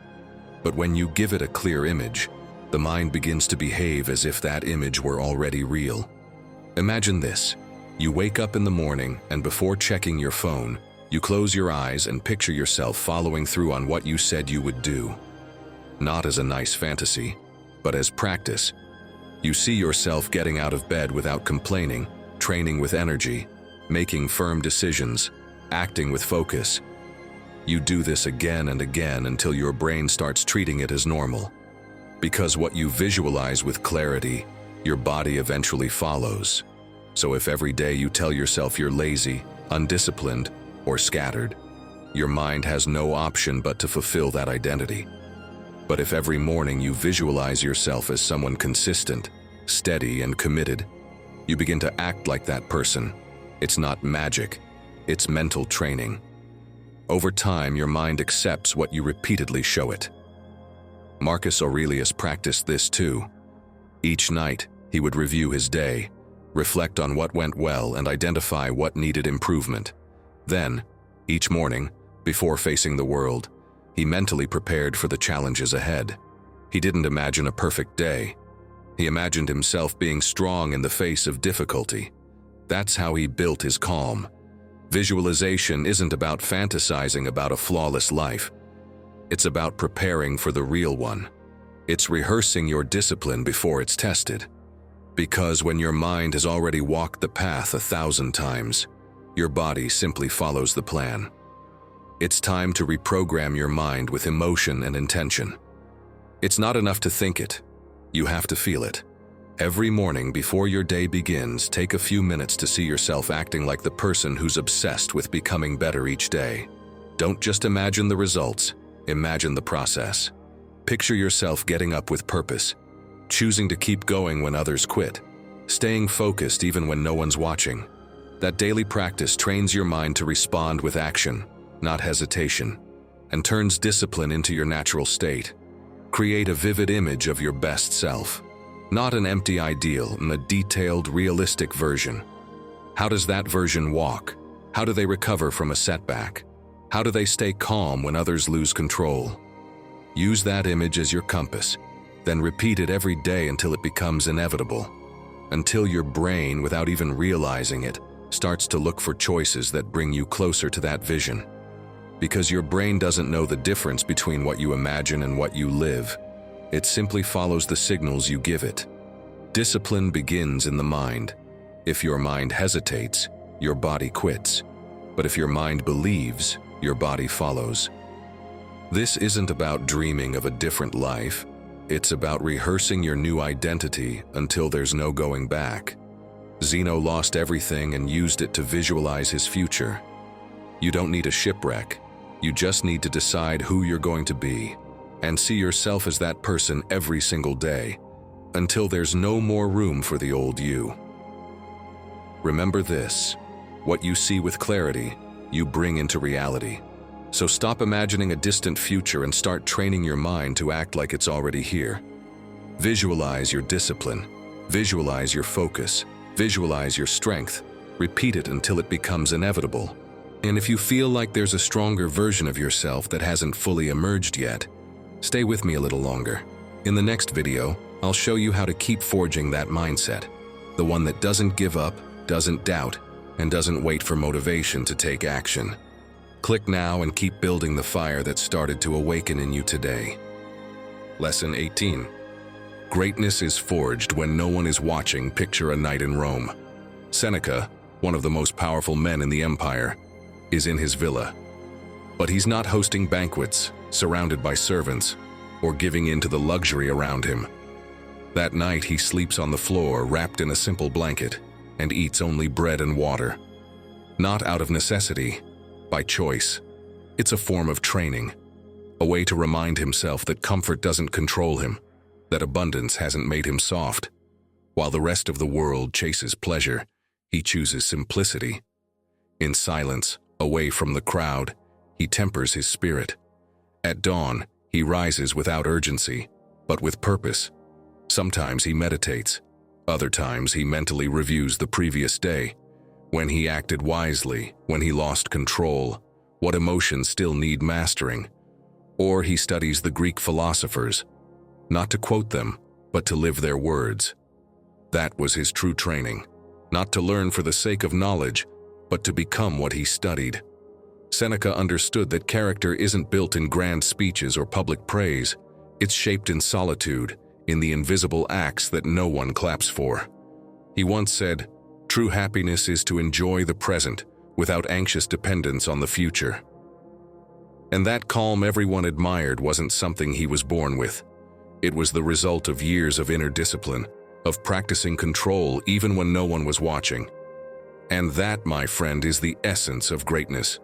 But when you give it a clear image, the mind begins to behave as if that image were already real. Imagine this. You wake up in the morning, and before checking your phone, you close your eyes and picture yourself following through on what you said you would do. Not as a nice fantasy, but as practice. You see yourself getting out of bed without complaining, training with energy, making firm decisions, acting with focus. You do this again and again until your brain starts treating it as normal. Because what you visualize with clarity, your body eventually follows. So if every day you tell yourself you're lazy, undisciplined, or scattered, your mind has no option but to fulfill that identity. But if every morning you visualize yourself as someone consistent, steady, and committed, you begin to act like that person. It's not magic, it's mental training. Over time, your mind accepts what you repeatedly show it. Marcus Aurelius practiced this too. Each night, he would review his day, reflect on what went well, and identify what needed improvement. Then, each morning, before facing the world, he mentally prepared for the challenges ahead. He didn't imagine a perfect day. He imagined himself being strong in the face of difficulty. That's how he built his calm. Visualization isn't about fantasizing about a flawless life. It's about preparing for the real one. It's rehearsing your discipline before it's tested. Because when your mind has already walked the path 1,000 times, your body simply follows the plan. It's time to reprogram your mind with emotion and intention. It's not enough to think it. You have to feel it. Every morning before your day begins, take a few minutes to see yourself acting like the person who's obsessed with becoming better each day. Don't just imagine the results, imagine the process. Picture yourself getting up with purpose, choosing to keep going when others quit, staying focused even when no one's watching. That daily practice trains your mind to respond with action, not hesitation, and turns discipline into your natural state. Create a vivid image of your best self. Not an empty ideal, a detailed, realistic version. How does that version walk? How do they recover from a setback? How do they stay calm when others lose control? Use that image as your compass, then repeat it every day until it becomes inevitable. Until your brain, without even realizing it, starts to look for choices that bring you closer to that vision. Because your brain doesn't know the difference between what you imagine and what you live. It simply follows the signals you give it. Discipline begins in the mind. If your mind hesitates, your body quits. But if your mind believes, your body follows. This isn't about dreaming of a different life. It's about rehearsing your new identity until there's no going back. Zeno lost everything and used it to visualize his future. You don't need a shipwreck. You just need to decide who you're going to be and see yourself as that person every single day until there's no more room for the old you. Remember this: what you see with clarity, you bring into reality. So stop imagining a distant future and start training your mind to act like it's already here. Visualize your discipline. Visualize your focus. Visualize your strength. Repeat it until it becomes inevitable. And if you feel like there's a stronger version of yourself that hasn't fully emerged yet, stay with me a little longer. In the next video, I'll show you how to keep forging that mindset. The one that doesn't give up, doesn't doubt, and doesn't wait for motivation to take action. Click now and keep building the fire that started to awaken in you today. Lesson 18. Greatness is forged when no one is watching. Picture a night in Rome. Seneca, one of the most powerful men in the empire, is in his villa. But he's not hosting banquets, surrounded by servants, or giving in to the luxury around him. That night he sleeps on the floor wrapped in a simple blanket and eats only bread and water. Not out of necessity, by choice. It's a form of training. a way to remind himself that comfort doesn't control him, that abundance hasn't made him soft. While the rest of the world chases pleasure, he chooses simplicity. In silence, away from the crowd, he tempers his spirit. At dawn, he rises without urgency, but with purpose. Sometimes he meditates. Other times he mentally reviews the previous day. When he acted wisely, when he lost control, what emotions still need mastering. Or he studies the Greek philosophers, not to quote them, but to live their words. That was his true training, not to learn for the sake of knowledge, but to become what he studied. Seneca understood that character isn't built in grand speeches or public praise. It's shaped in solitude, in the invisible acts that no one claps for. He once said, "True happiness is to enjoy the present without anxious dependence on the future." And that calm everyone admired wasn't something he was born with. It was the result of years of inner discipline, of practicing control even when no one was watching. And that, my friend, is the essence of greatness.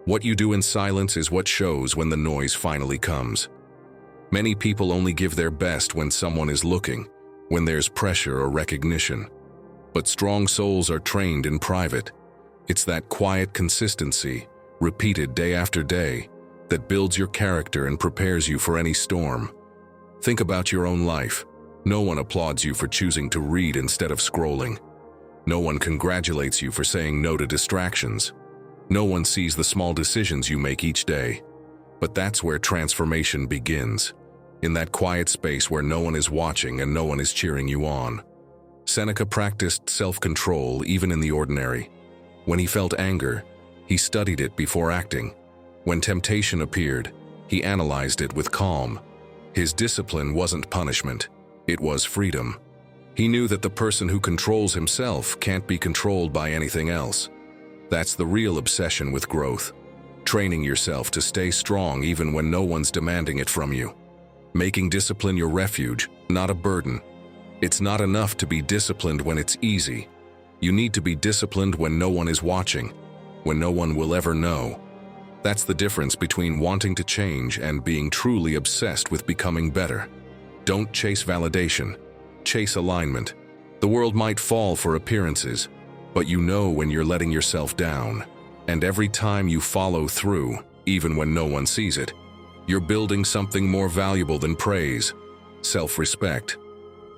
What you do in silence is what shows when the noise finally comes. Many people only give their best when someone is looking, when there's pressure or recognition. But strong souls are trained in private. It's that quiet consistency, repeated day after day, that builds your character and prepares you for any storm. Think about your own life. No one applauds you for choosing to read instead of scrolling. No one congratulates you for saying no to distractions. No one sees the small decisions you make each day. But that's where transformation begins, in that quiet space where no one is watching and no one is cheering you on. Seneca practiced self-control even in the ordinary. When he felt anger, he studied it before acting. When temptation appeared, he analyzed it with calm. His discipline wasn't punishment, it was freedom. He knew that the person who controls himself can't be controlled by anything else. That's the real obsession with growth. Training yourself to stay strong even when no one's demanding it from you. Making discipline your refuge, not a burden. It's not enough to be disciplined when it's easy. You need to be disciplined when no one is watching, when no one will ever know. That's the difference between wanting to change and being truly obsessed with becoming better. Don't chase validation. Chase alignment. The world might fall for appearances, but you know when you're letting yourself down. And every time you follow through, even when no one sees it, you're building something more valuable than praise, self-respect.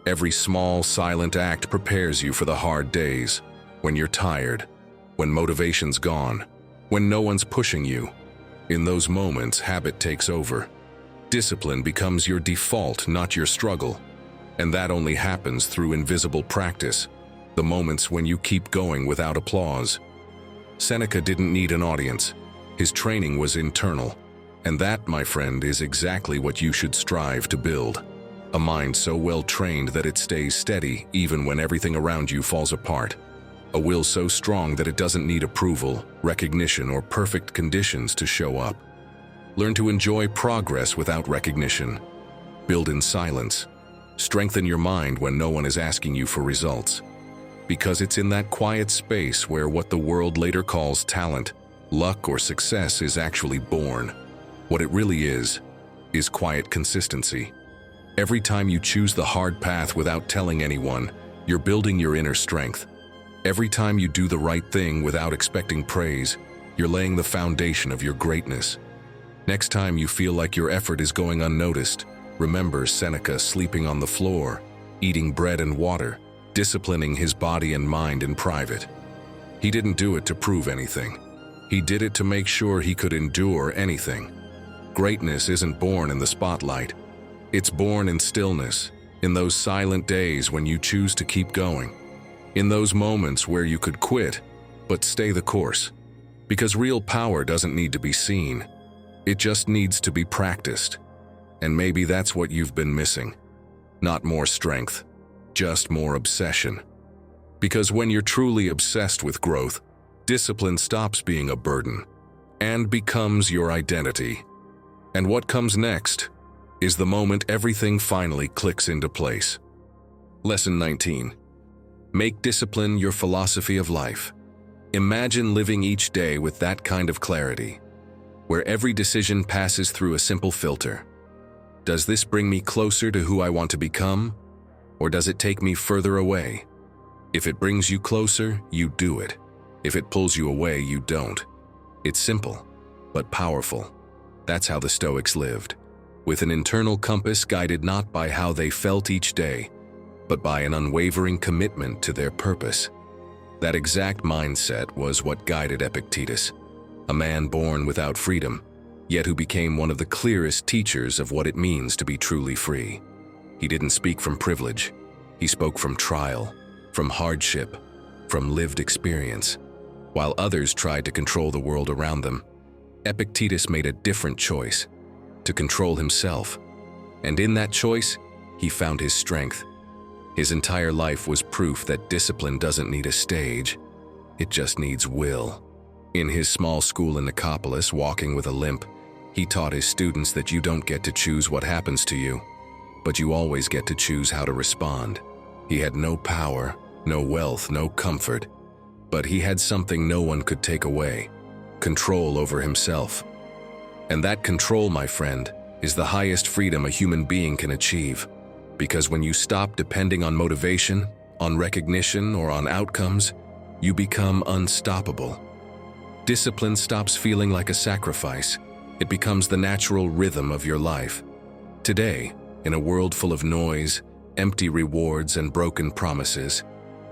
Every small, silent act prepares you for the hard days, when you're tired, when motivation's gone, when no one's pushing you. In those moments, habit takes over. Discipline becomes your default, not your struggle. And that only happens through invisible practice, the moments when you keep going without applause. Seneca didn't need an audience. His training was internal. And that, my friend, is exactly what you should strive to build. A mind so well trained that it stays steady even when everything around you falls apart. A will so strong that it doesn't need approval, recognition, or perfect conditions to show up. Learn to enjoy progress without recognition. Build in silence. Strengthen your mind when no one is asking you for results. Because it's in that quiet space where what the world later calls talent, luck, or success is actually born. What it really is quiet consistency. Every time you choose the hard path without telling anyone, you're building your inner strength. Every time you do the right thing without expecting praise, you're laying the foundation of your greatness. Next time you feel like your effort is going unnoticed, remember Seneca sleeping on the floor, eating bread and water, disciplining his body and mind in private. He didn't do it to prove anything. He did it to make sure he could endure anything. Greatness isn't born in the spotlight. It's born in stillness, in those silent days when you choose to keep going. In those moments where you could quit, but stay the course. Because real power doesn't need to be seen. It just needs to be practiced. And maybe that's what you've been missing. Not more strength, just more obsession. Because when you're truly obsessed with growth, discipline stops being a burden and becomes your identity. And what comes next is the moment everything finally clicks into place. Lesson 19. Make discipline your philosophy of life. Imagine living each day with that kind of clarity, where every decision passes through a simple filter. Does this bring me closer to who I want to become, or does it take me further away? If it brings you closer, you do it. If it pulls you away, you don't. It's simple, but powerful. That's how the Stoics lived, with an internal compass guided not by how they felt each day, but by an unwavering commitment to their purpose. That exact mindset was what guided Epictetus, a man born without freedom, yet who became one of the clearest teachers of what it means to be truly free. He didn't speak from privilege. He spoke from trial, from hardship, from lived experience. While others tried to control the world around them, Epictetus made a different choice, to control himself. And in that choice, he found his strength. His entire life was proof that discipline doesn't need a stage, it just needs will. In his small school in Nicopolis, walking with a limp, he taught his students that you don't get to choose what happens to you, but you always get to choose how to respond. He had no power, no wealth, no comfort, but he had something no one could take away: control over himself. And that control, my friend, is the highest freedom a human being can achieve. Because when you stop depending on motivation, on recognition, or on outcomes, you become unstoppable. Discipline stops feeling like a sacrifice. It becomes the natural rhythm of your life. Today, in a world full of noise, empty rewards, and broken promises,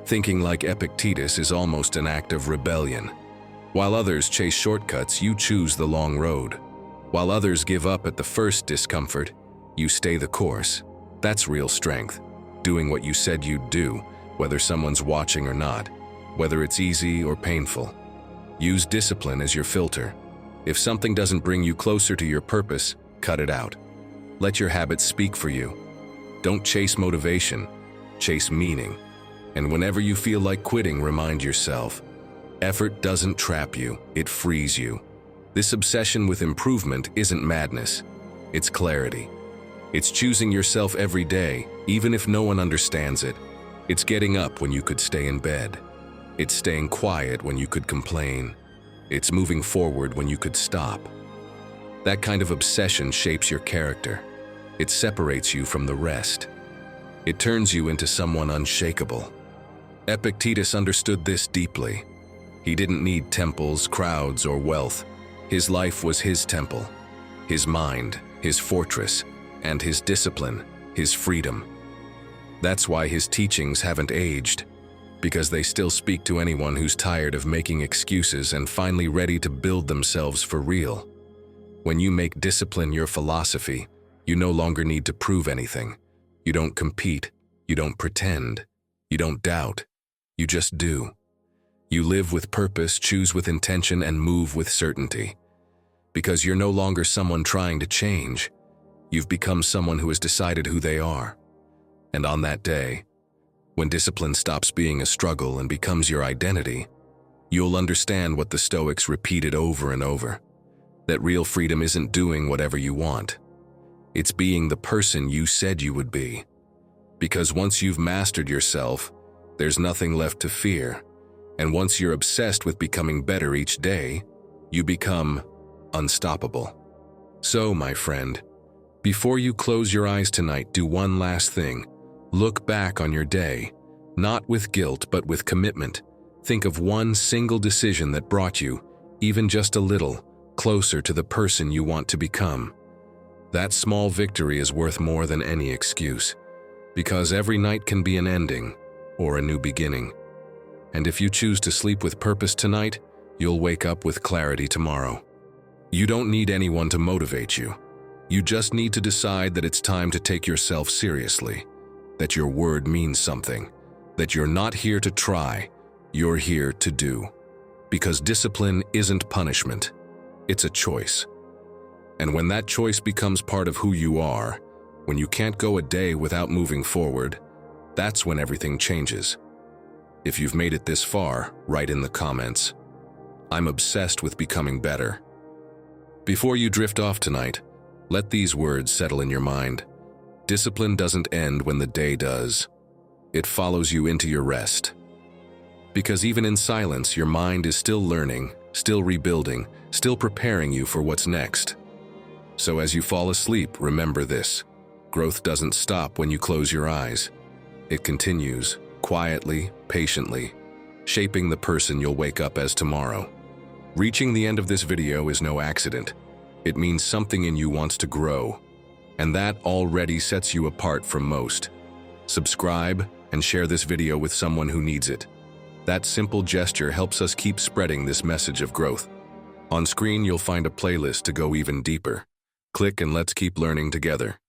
thinking like Epictetus is almost an act of rebellion. While others chase shortcuts, you choose the long road. While others give up at the first discomfort, you stay the course. That's real strength, doing what you said you'd do, whether someone's watching or not, whether it's easy or painful. Use discipline as your filter. If something doesn't bring you closer to your purpose, cut it out. Let your habits speak for you. Don't chase motivation, chase meaning. And whenever you feel like quitting, remind yourself, effort doesn't trap you, it frees you. This obsession with improvement isn't madness, it's clarity. It's choosing yourself every day, even if no one understands it. It's getting up when you could stay in bed. It's staying quiet when you could complain. It's moving forward when you could stop. That kind of obsession shapes your character. It separates you from the rest. It turns you into someone unshakable. Epictetus understood this deeply. He didn't need temples, crowds, or wealth. His life was his temple, his mind, his fortress, and his discipline, his freedom. That's why his teachings haven't aged, because they still speak to anyone who's tired of making excuses and finally ready to build themselves for real. When you make discipline your philosophy, you no longer need to prove anything. You don't compete, you don't pretend, you don't doubt, you just do. You live with purpose, choose with intention, and move with certainty. Because you're no longer someone trying to change. You've become someone who has decided who they are. And on that day, when discipline stops being a struggle and becomes your identity, you'll understand what the Stoics repeated over and over: that real freedom isn't doing whatever you want. It's being the person you said you would be. Because once you've mastered yourself, there's nothing left to fear. And once you're obsessed with becoming better each day, you become unstoppable. So, my friend, before you close your eyes tonight, do one last thing. Look back on your day, not with guilt, but with commitment. Think of one single decision that brought you, even just a little, closer to the person you want to become. That small victory is worth more than any excuse, because every night can be an ending or a new beginning. And if you choose to sleep with purpose tonight, you'll wake up with clarity tomorrow. You don't need anyone to motivate you. You just need to decide that it's time to take yourself seriously, that your word means something, that you're not here to try, you're here to do. Because discipline isn't punishment, it's a choice. And when that choice becomes part of who you are, when you can't go a day without moving forward, that's when everything changes. If you've made it this far, write in the comments, "I'm obsessed with becoming better." Before you drift off tonight, let these words settle in your mind. Discipline doesn't end when the day does. It follows you into your rest. Because even in silence, your mind is still learning, still rebuilding, still preparing you for what's next. So as you fall asleep, remember this: growth doesn't stop when you close your eyes. It continues, quietly, patiently, shaping the person you'll wake up as tomorrow. Reaching the end of this video is no accident. It means something in you wants to grow, and that already sets you apart from most. Subscribe and share this video with someone who needs it. That simple gesture helps us keep spreading this message of growth. On screen, you'll find a playlist to go even deeper. Click and let's keep learning together.